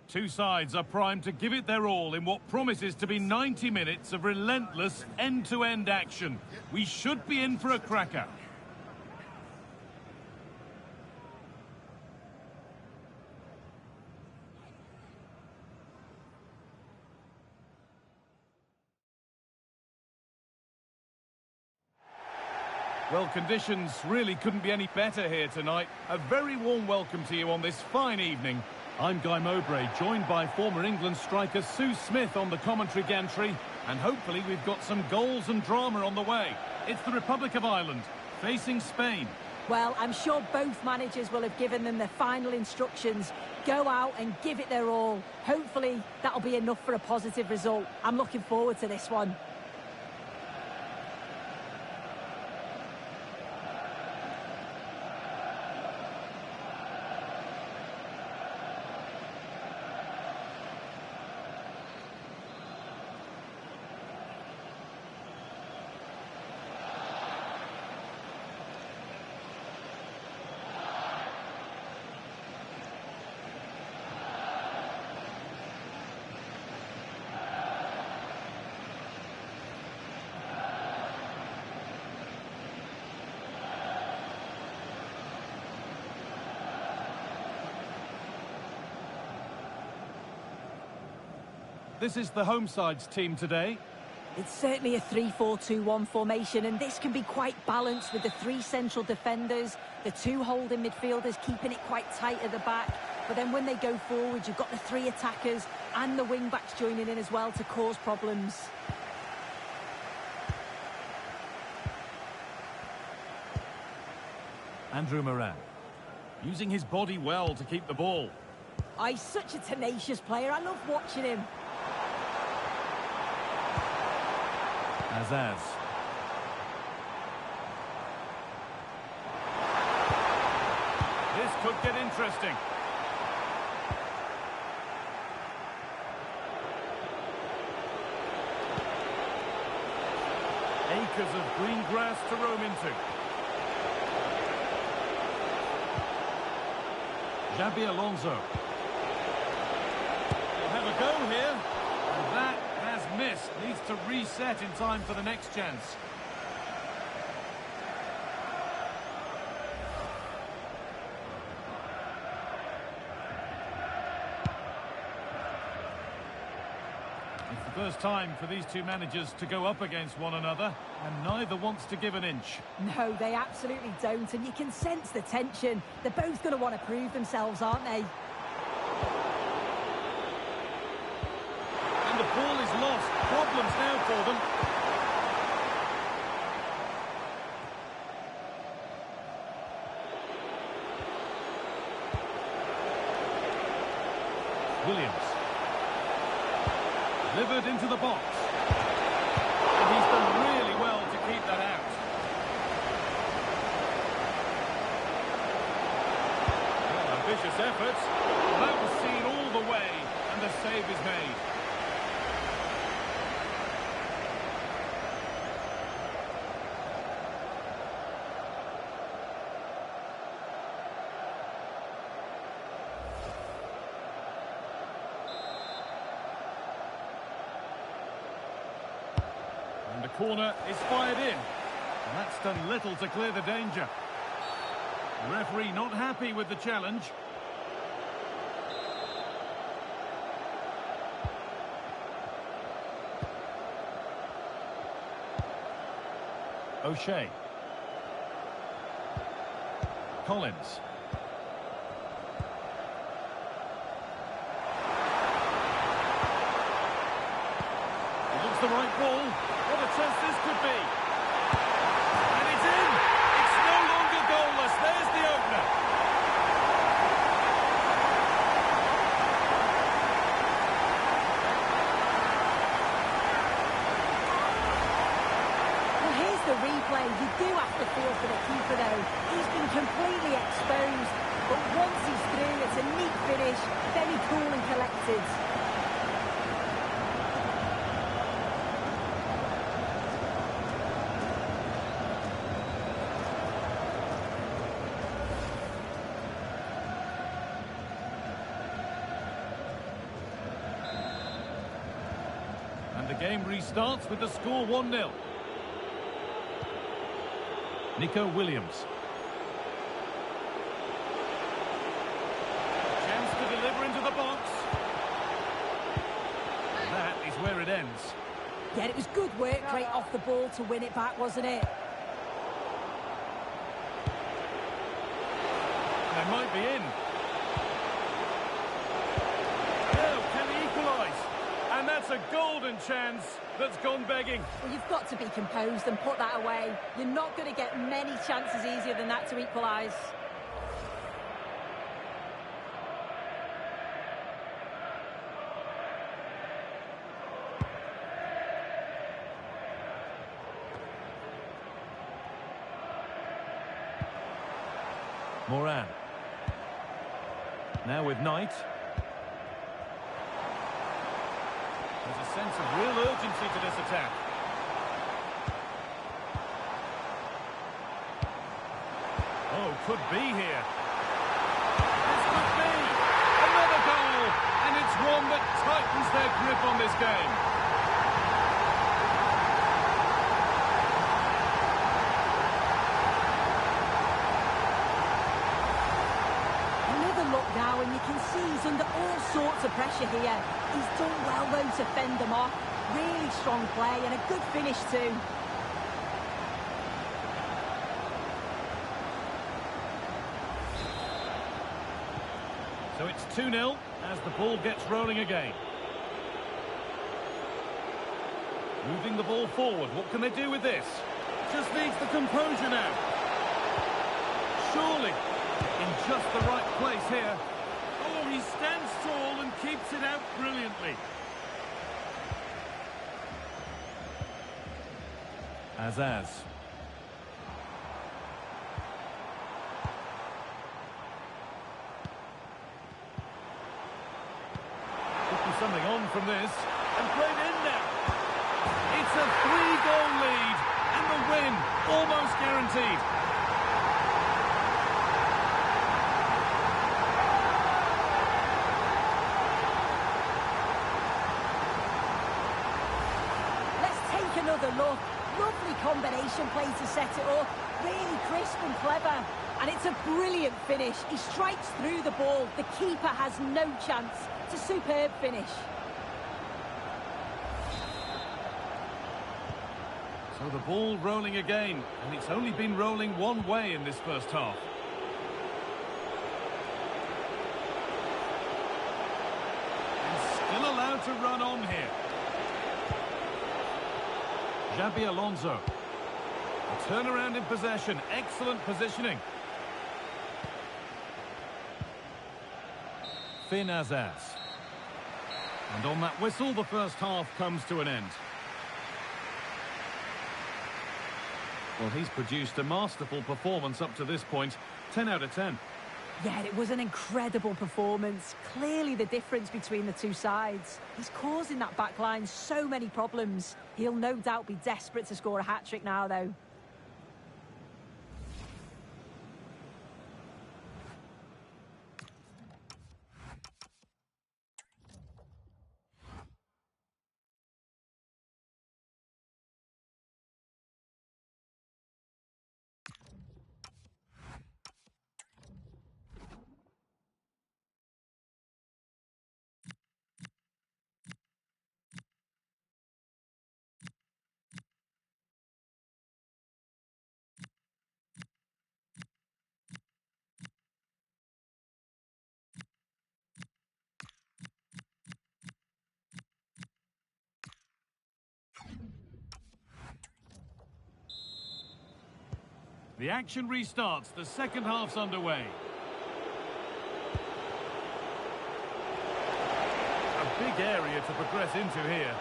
Two sides are primed to give it their all in what promises to be 90 minutes of relentless end-to-end action. We should be in for a cracker. Well, conditions really couldn't be any better here tonight. A very warm welcome to you on this fine evening. I'm Guy Mowbray, joined by former England striker Sue Smith on the commentary gantry, and hopefully we've got some goals and drama on the way. It's the Republic of Ireland, facing Spain. Well, I'm sure both managers will have given them their final instructions. Go out and give it their all. Hopefully that'll be enough for a positive result. I'm looking forward to this one. This is the home side's team today. It's certainly a 3-4-2-1 formation, and this can be quite balanced with the three central defenders, the two holding midfielders keeping it quite tight at the back. But then when they go forward, you've got the three attackers and the wing-backs joining in as well to cause problems. Andrew Moran, using his body well to keep the ball. Oh, he's such a tenacious player. I love watching him. Azaz. This could get interesting. Acres of green grass to roam into. Xabi Alonso. We'll have a go here. And that has missed. Needs to reset in time for the next chance. It's the first time for these two managers to go up against one another, and neither wants to give an inch. No, they absolutely don't, and you can sense the tension. They're both going to want to prove themselves, aren't they? The ball is lost. Problems now for them. Williams. Delivered into the box. And he's done really well to keep that out. Well, ambitious efforts. Well, that was seen all the way, and the save is made. And the corner is fired in. And that's done little to clear the danger. The referee not happy with the challenge. O'Shea. Collins. The right ball. What a chance this could be. And it's in. It's no longer goalless. There's the opener. Well, here's the replay. You do have to feel for the keeper, though. He's been completely exposed. But once he's through, it's a neat finish. Very cool and collected. game restarts with the score 1-0. Nico Williams. Chance to deliver into the box. And that is where it ends. Yeah, it was good work right off the ball to win it back, wasn't it? They might be in. Oh, can he equalise? And that's a golden chance that's gone begging. Well, you've got to be composed and put that away. You're not going to get many chances easier than that to equalise. Moran. Now with Knight. There's a sense of real urgency to this attack. Oh, could be here. This could be another goal, and it's one that tightens their grip on this game. Look now, and you can see he's under all sorts of pressure here. He's done well, though, to fend them off. Really strong play and a good finish, too. So it's 2-0 as the ball gets rolling again. Moving the ball forward. What can they do with this? Just needs the composure now. Surely. In just the right place here. Oh, he stands tall and keeps it out brilliantly. Azaz. Could be something on from this. And played in now. It's a 3-goal lead. And the win almost guaranteed. Another look. Lovely combination play to set it up. Really crisp and clever. And it's a brilliant finish. He strikes through the ball. The keeper has no chance. It's a superb finish. So the ball rolling again. And it's only been rolling one way in this first half. And still allowed to run on here. Xabi Alonso. A turnaround in possession. Excellent positioning. Finn Azaz. And on that whistle, the first half comes to an end. Well, he's produced a masterful performance up to this point. 10 out of 10. Yeah, it was an incredible performance. Clearly the difference between the two sides. He's causing that back line so many problems. He'll no doubt be desperate to score a hat-trick now, though. The action restarts. The second half's underway. A big area to progress into here.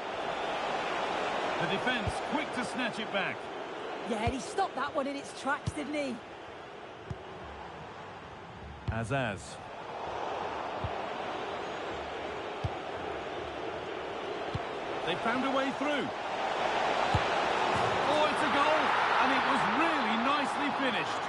The defence quick to snatch it back. Yeah, he stopped that one in its tracks, didn't he? Azaz. They found a way through. Oh, it's a goal! And it was really nicely finished.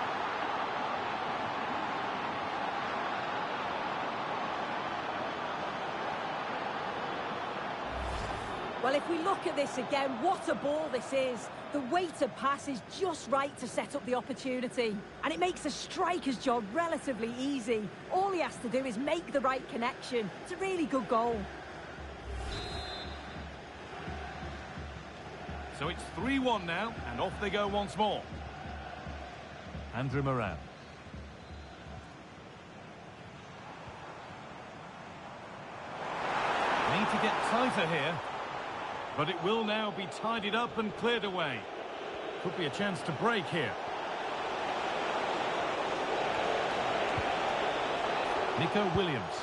Well, if we look at this again, what a ball this is. The weighted pass is just right to set up the opportunity. And it makes the striker's job relatively easy. All he has to do is make the right connection. It's a really good goal. So it's 3-1 now, and off they go once more. Andrew Moran. Need to get tighter here. But it will now be tidied up and cleared away. Could be a chance to break here. Nico Williams.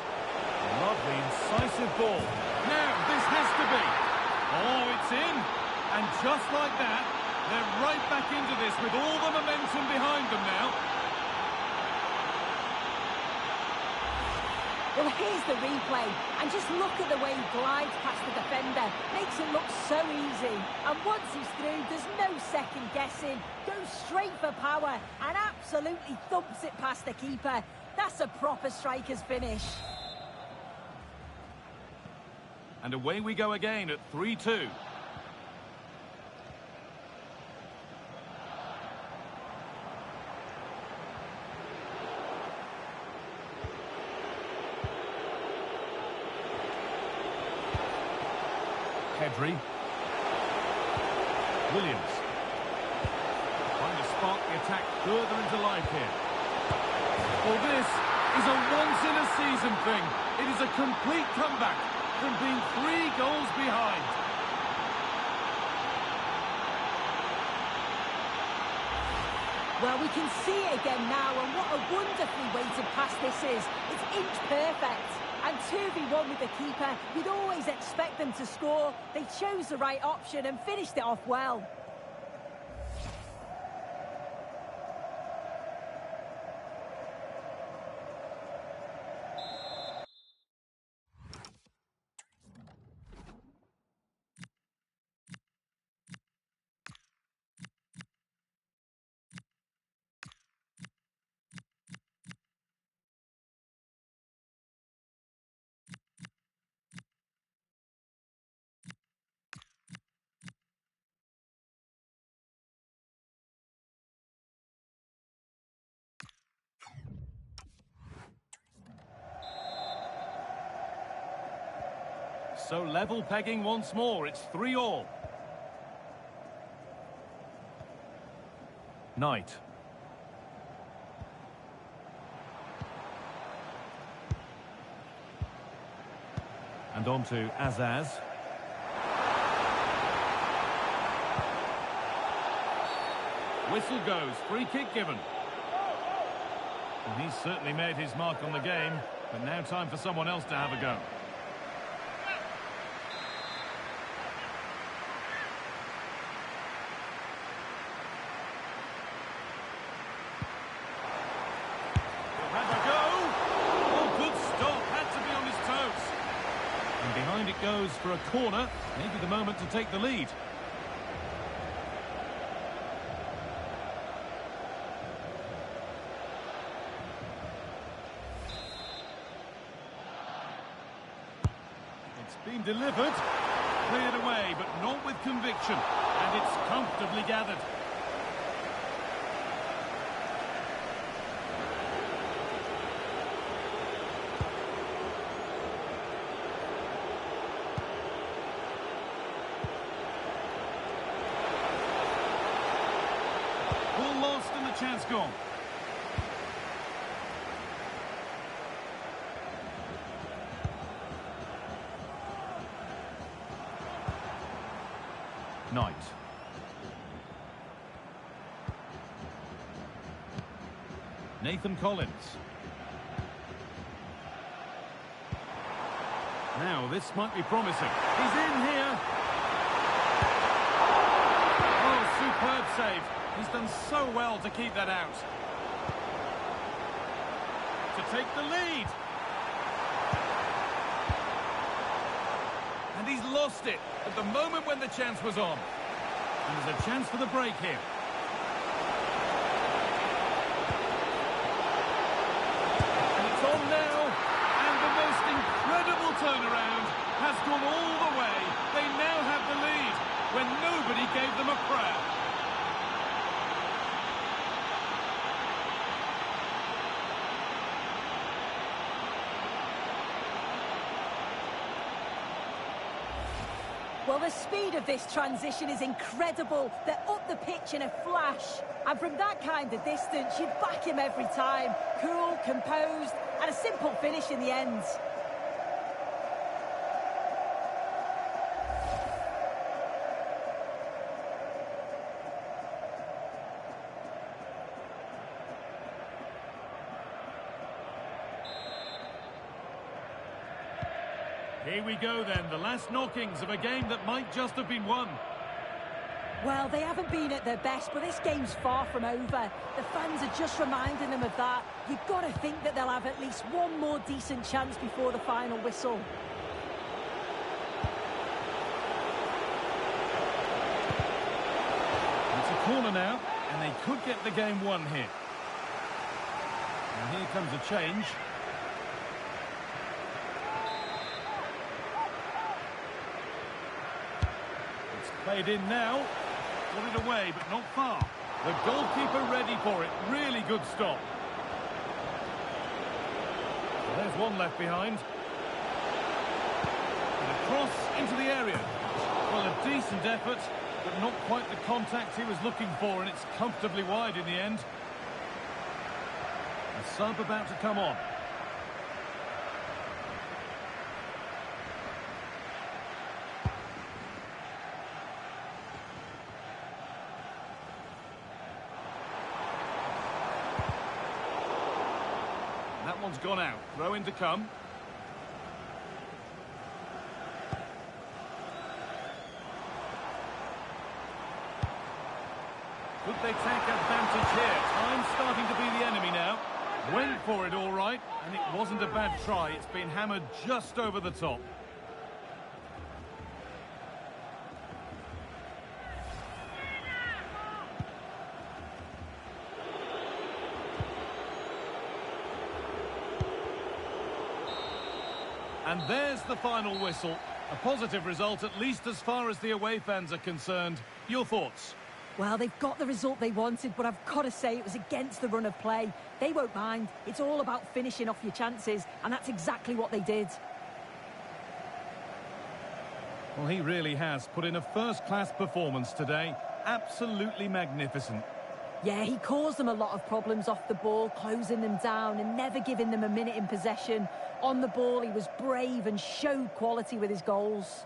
Lovely, incisive ball. Now, this has to be. Oh, it's in. And just like that, they're right back into this with all the momentum behind them now. Well, here's the replay, and just look at the way he glides past the defender. Makes it look so easy. And once he's through, there's no second guessing. Goes straight for power and absolutely thumps it past the keeper. That's a proper striker's finish. And away we go again at 3-2. Pedri. Williams. Trying to spark the attack further into life here. Well, this is a once-in-a-season thing. It is a complete comeback from being 3 goals behind. Well, we can see it again now, and what a wonderfully weighted pass this is. It's inch perfect. And 2v1 with the keeper, you'd always expect them to score. They chose the right option and finished it off well. So level pegging once more. It's 3-3. Knight. And on to Azaz. Whistle goes. Free kick given. And he's certainly made his mark on the game, but now time for someone else to have a go. It goes for a corner, maybe the moment to take the lead. It's been delivered, cleared away, but not with conviction, and it's comfortably gathered. Chance gone. Knight. Nathan Collins. Now this might be promising. He's in here. Oh, superb save. He's done so well to keep that out. To take the lead. And he's lost it at the moment when the chance was on. And there's a chance for the break here. And it's on now. And the most incredible turnaround has gone all the way. They now have when nobody gave them a prayer. Well, the speed of this transition is incredible. They're up the pitch in a flash. And from that kind of distance, you'd back him every time. Cool, composed, and a simple finish in the end. Here we go then, the last knockings of a game that might just have been won. Well, they haven't been at their best, but this game's far from over. The fans are just reminding them of that. You've got to think that they'll have at least one more decent chance before the final whistle. It's a corner now, and they could get the game won here. And here comes a change. Played in now, put it away, but not far. The goalkeeper ready for it, really good stop. There's one left behind. And a cross into the area. Well, a decent effort, but not quite the contact he was looking for, and it's comfortably wide in the end. A sub about to come on. That one's gone out. Throw in to come. Could they take advantage here? Time's starting to be the enemy now. Went for it all right, and it wasn't a bad try. It's been hammered just over the top. And there's the final whistle. A positive result, at least as far as the away fans are concerned. Your thoughts? Well, they've got the result they wanted, but I've got to say it was against the run of play. They won't mind. It's all about finishing off your chances, and that's exactly what they did. Well, he really has put in a first-class performance today. Absolutely magnificent. Yeah, he caused them a lot of problems off the ball, closing them down and never giving them a minute in possession. On the ball, he was brave and showed quality with his goals.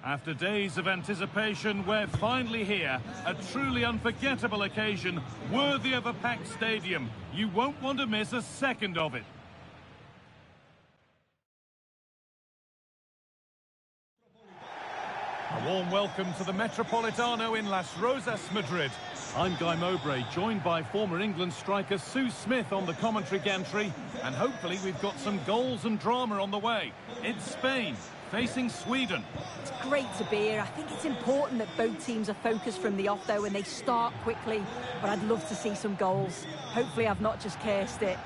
After days of anticipation, we're finally here. A truly unforgettable occasion, worthy of a packed stadium. You won't want to miss a second of it. A warm welcome to the Metropolitano in Las Rosas, Madrid. I'm Guy Mowbray, joined by former England striker Sue Smith on the commentary gantry. And hopefully we've got some goals and drama on the way. It's Spain facing Sweden. It's great to be here. I think it's important that both teams are focused from the off, though, and they start quickly. But I'd love to see some goals. Hopefully I've not just cursed it.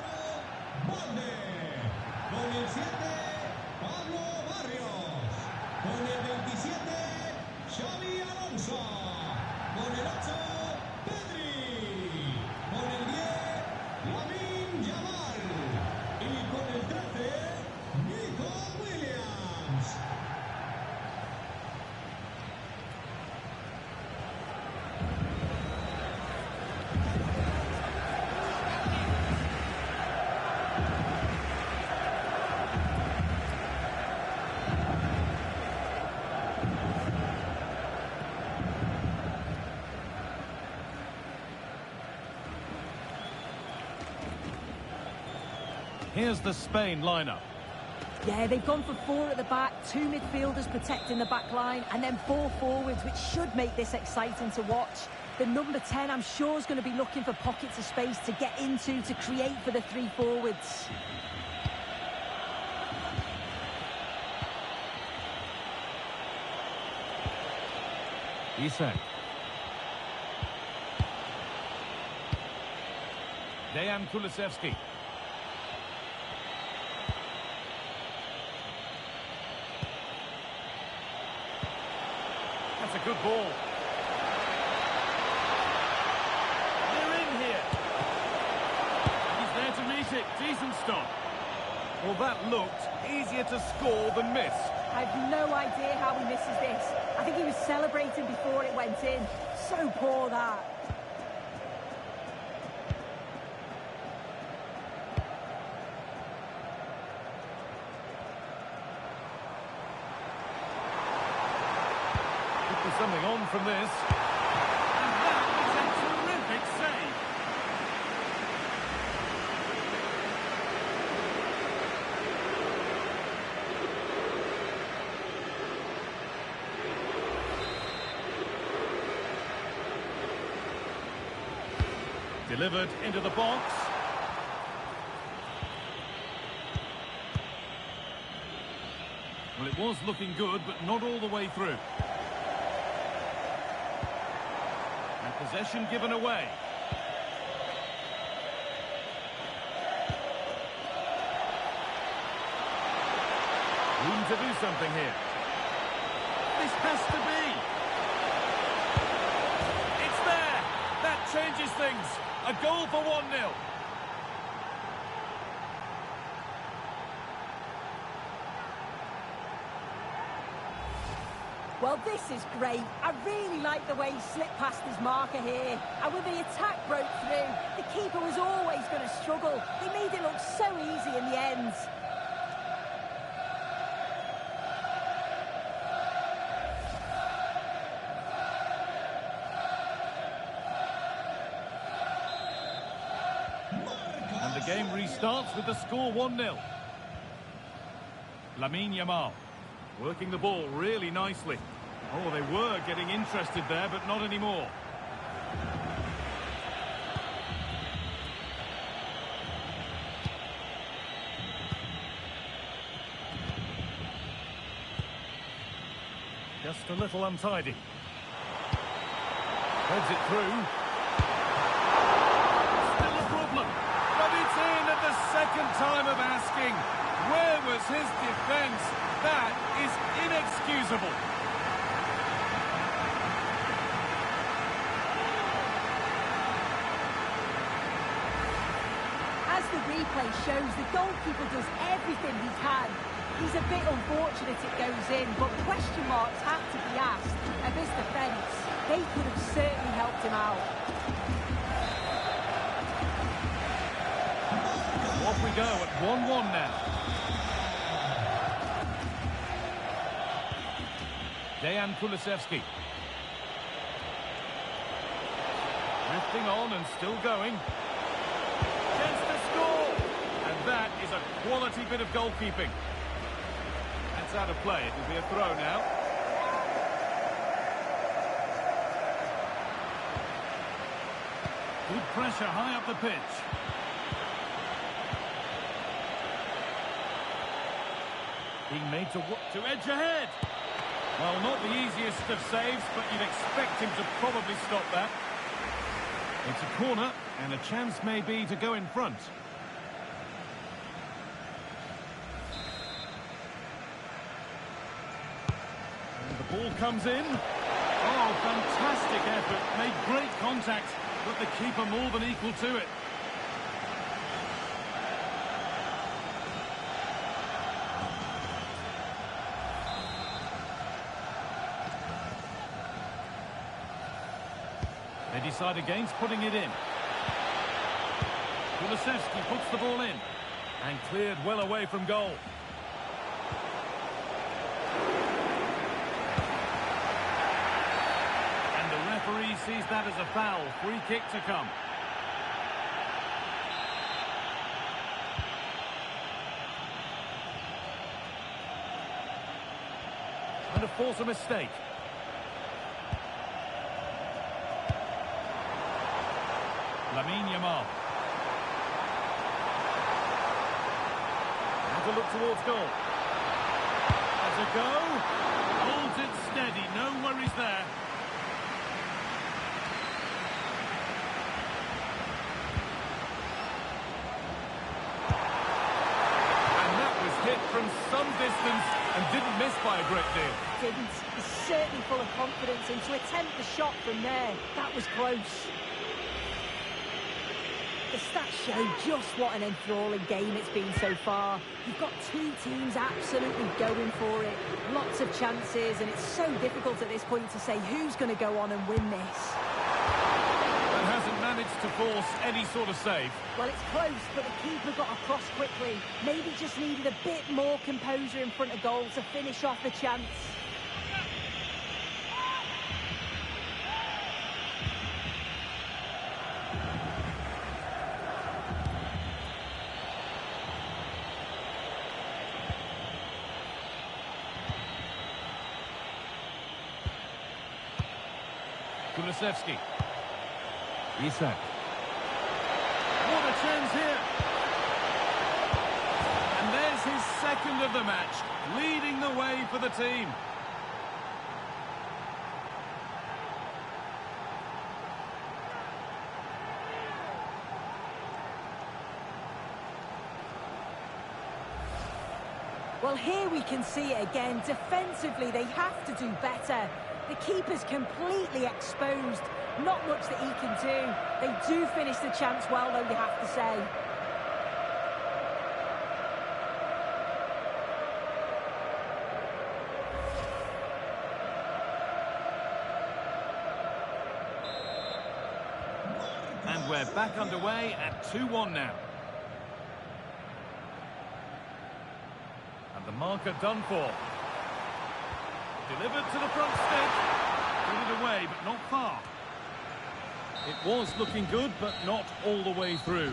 Here's the Spain lineup. Yeah, they've gone for 4 at the back, 2 midfielders protecting the back line, and then 4 forwards, which should make this exciting to watch. The number 10, I'm sure, is going to be looking for pockets of space to get into, to create for the 3 forwards. Isak. Dejan Kulusevski. That's a good ball. They're in here. He's there to meet it. Decent stop. Well, that looked easier to score than miss. I've no idea how he misses this. I think he was celebrating before it went in. So poor, that. Something on from this. And that is a terrific save. Delivered into the box. Well, it was looking good, but not all the way through. Possession given away. Room to do something here. This has to be. It's there. That changes things. A goal for 1-0. Well, this is great. I really like the way he slipped past his marker here. And when the attack broke through, the keeper was always going to struggle. They made it look so easy in the end. And the game restarts with the score 1-0. Lamine Yamal. Working the ball really nicely. Oh, they were getting interested there, but not anymore. Just a little untidy. Heads it through. Still a problem. But it's in at the second time of asking. Where was his defence? That is inexcusable. As the replay shows, the goalkeeper does everything he can. He's a bit unfortunate it goes in, but question marks have to be asked of his defence. They could have certainly helped him out. Off we go at 1-1 now. Dejan Kulusevski. Drifting on and still going. Chance to score! And that is a quality bit of goalkeeping. That's out of play. It will be a throw now. Good pressure high up the pitch. Being made to edge ahead. Well, not the easiest of saves, but you'd expect him to probably stop that. It's a corner, and a chance maybe to go in front. And the ball comes in. Oh, fantastic effort. Made great contact, but the keeper more than equal to it. They decide against putting it in. Kulusevski puts the ball in and cleared well away from goal. And the referee sees that as a foul. Free kick to come. And to force a mistake. Lamine Yamal. And to look towards goal. As a go. Holds it steady. No worries there. And that was hit from some distance and didn't miss by a great deal. Didn't. He's certainly full of confidence, and to attempt the shot from there, that was close. The stats show just what an enthralling game it's been so far. You've got two teams absolutely going for it. Lots of chances, and it's so difficult at this point to say who's going to go on and win this. And hasn't managed to force any sort of save. Well, it's close, but the keeper got across quickly. Maybe just needed a bit more composure in front of goal to finish off the chance. Kulusevski. Isak. What a chance here. And there's his second of the match, leading the way for the team. Well, here we can see it again. Defensively, they have to do better. The keeper's completely exposed. Not much that he can do. They do finish the chance well, though, you have to say. And we're back underway at 2-1 now. And the marker done for. Delivered to the front stick. Put it away, but not far. It was looking good, but not all the way through.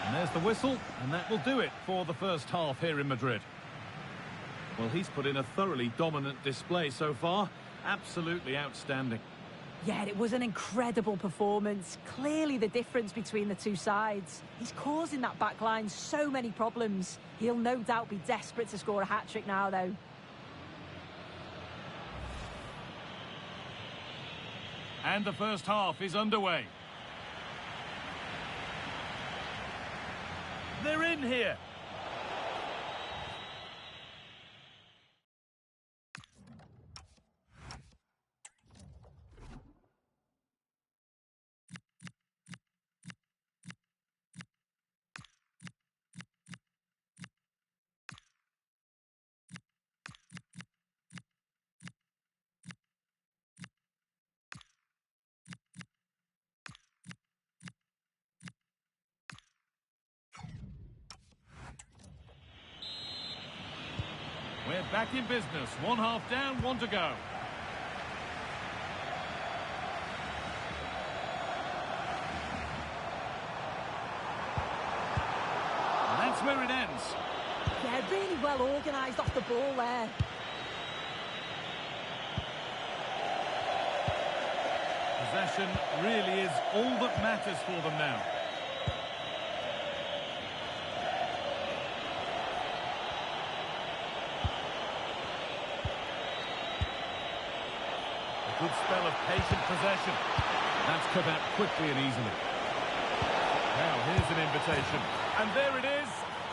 And there's the whistle, and that will do it for the first half here in Madrid. Well, he's put in a thoroughly dominant display so far. Absolutely outstanding. Yeah, it was an incredible performance. Clearly the difference between the two sides. He's causing that back line so many problems. He'll no doubt be desperate to score a hat-trick now, though. And the first half is underway. They're in here. We're back in business. One half down, one to go. And that's where it ends. Yeah, really well organised off the ball there. Possession really is all that matters for them now. A good spell of patient possession. That's cut out quickly and easily. Now, here's an invitation. And there it is.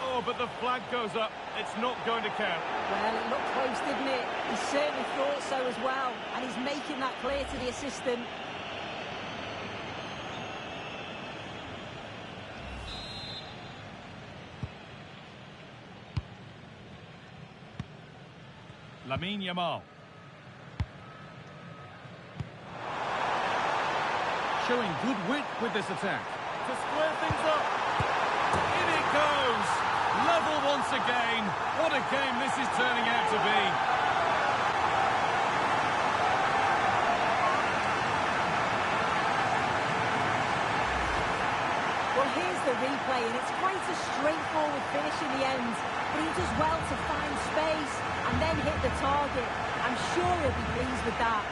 Oh, but the flag goes up. It's not going to count. Well, it looked close, didn't it? He certainly thought so as well. And he's making that clear to the assistant. Lamine Yamal. Showing good wit with this attack. To square things up. In it goes. Level once again. What a game this is turning out to be. Well, here's the replay, and it's quite a straightforward finish in the end. But he does well to find space and then hit the target. I'm sure he'll be pleased with that.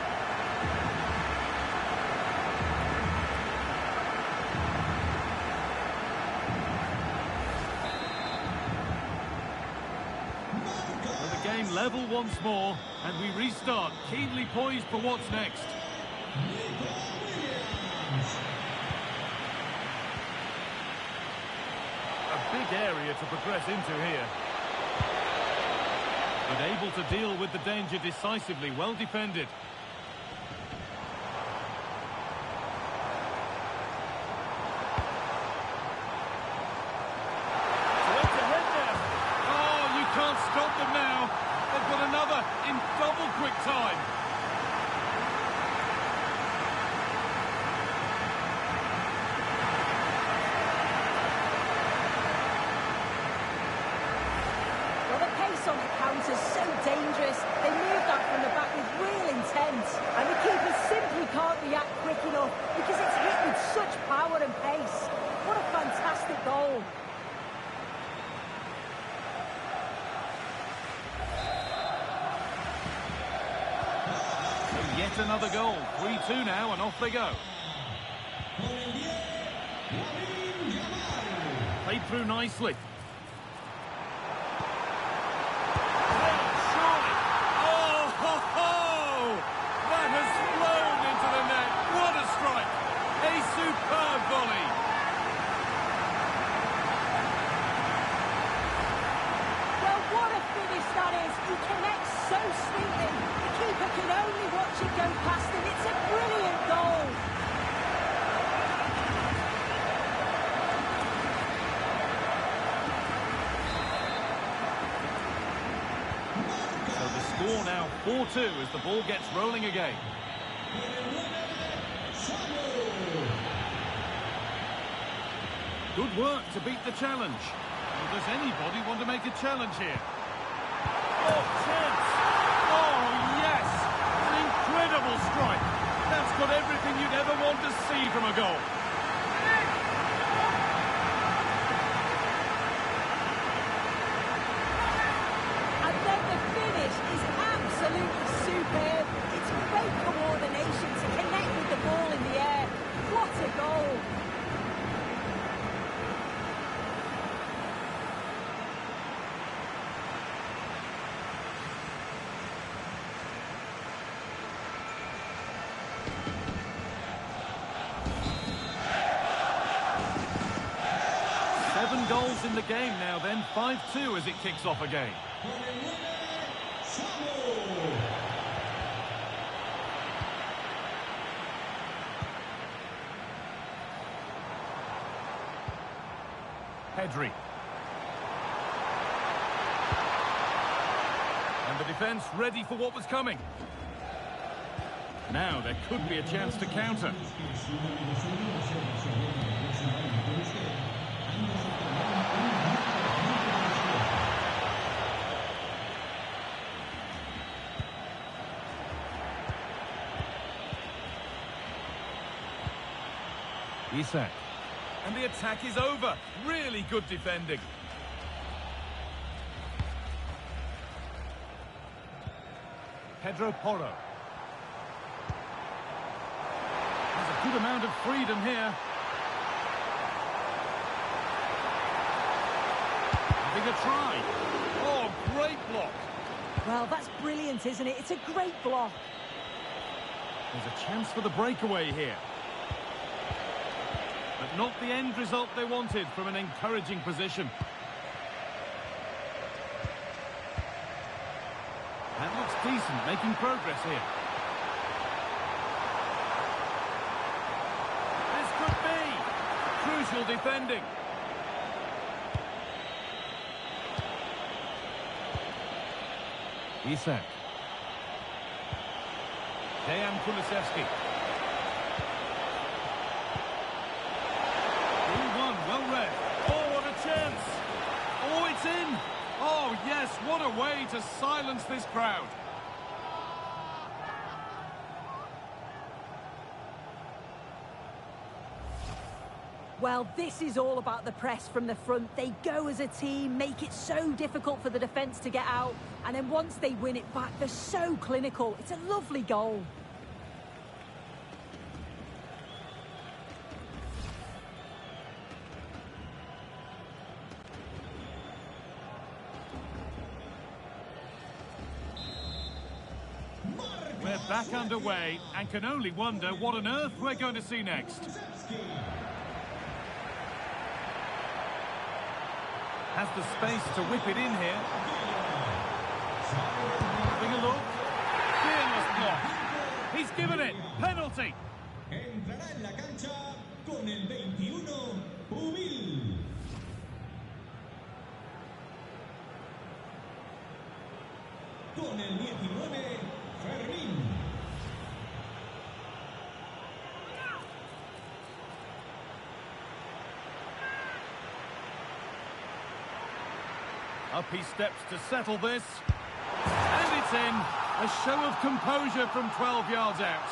Level once more, and we restart, keenly poised for what's next. A big area to progress into here. But able to deal with the danger decisively, well defended. Stop them now. They've got another in double quick time. Well, the pace on the counter's so dangerous. They move that from the back with real intent. And the keeper simply can't react quick enough because it's hit with such power and pace. What a fantastic goal. Yet another goal. 3-2 now, and off they go. Played through nicely. Surely. Oh, ho, ho! That has flown into the net. What a strike. A superb volley. Well, what a finish that is. He connects so sweetly. The keeper can only watch it go past him. It's a brilliant goal. So the score now 4-2 as the ball gets rolling again. Good work to beat the challenge. Well, does anybody want to make a challenge here? Oh, chance! Oh, yes! An incredible strike. That's got everything you'd ever want to see from a goal. And then the finish is absolutely superb. It's great coordination to connect with the ball in the air. What a goal! Goals in the game now then, 5-2 as it kicks off again. Pedri. And the defence ready for what was coming. Now there could be a chance to counter. Isak. And the attack is over. Really good defending. Pedro Porro. Good amount of freedom here. Having a try. Oh, great block. Well, that's brilliant, isn't it? It's a great block. There's a chance for the breakaway here. But not the end result they wanted from an encouraging position. That looks decent, making progress here. This could be crucial defending. Isak. Dejan Kulusevski. 3-1, well read. Oh, what a chance! Oh, it's in! Oh, yes, what a way to silence this crowd. Well, this is all about the press from the front. They go as a team, make it so difficult for the defence to get out, and then once they win it back, they're so clinical. It's a lovely goal. We're back underway and can only wonder what on earth we're going to see next. Has the space to whip it in here. Having a look. Fearless block. He's given it. Penalty. Entrará en la cancha con el 21, Pubil. Con el 19, Fermín. Up he steps to settle this. And it's in. A show of composure from 12 yards out.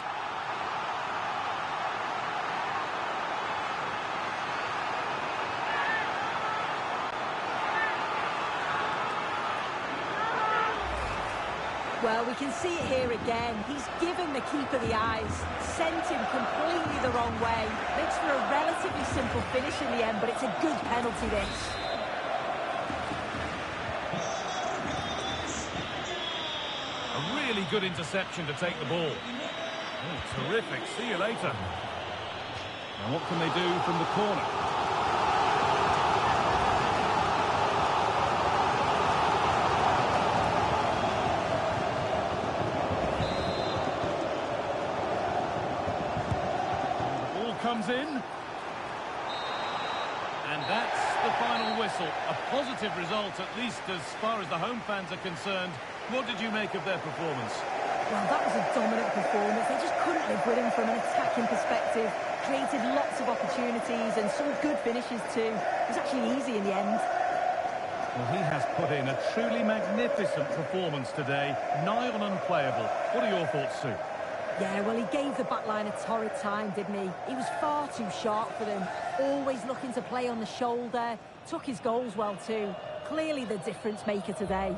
Well, we can see it here again. He's given the keeper the eyes, sent him completely the wrong way. Makes for a relatively simple finish in the end, but it's a good penalty, this. A really good interception to take the ball. Oh, terrific. See you later. Now what can they do from the corner? Comes in. And that's the final whistle. A positive result, at least as far as the home fans are concerned. What did you make of their performance? Well, that was a dominant performance. They just couldn't live with him from an attacking perspective. Created lots of opportunities and some good finishes too. It was actually easy in the end. Well, he has put in a truly magnificent performance today. Nigh on unplayable. What are your thoughts, Sue? Yeah, well, he gave the back line a torrid time, didn't he? He was far too sharp for them. Always looking to play on the shoulder. Took his goals well, too. Clearly the difference maker today.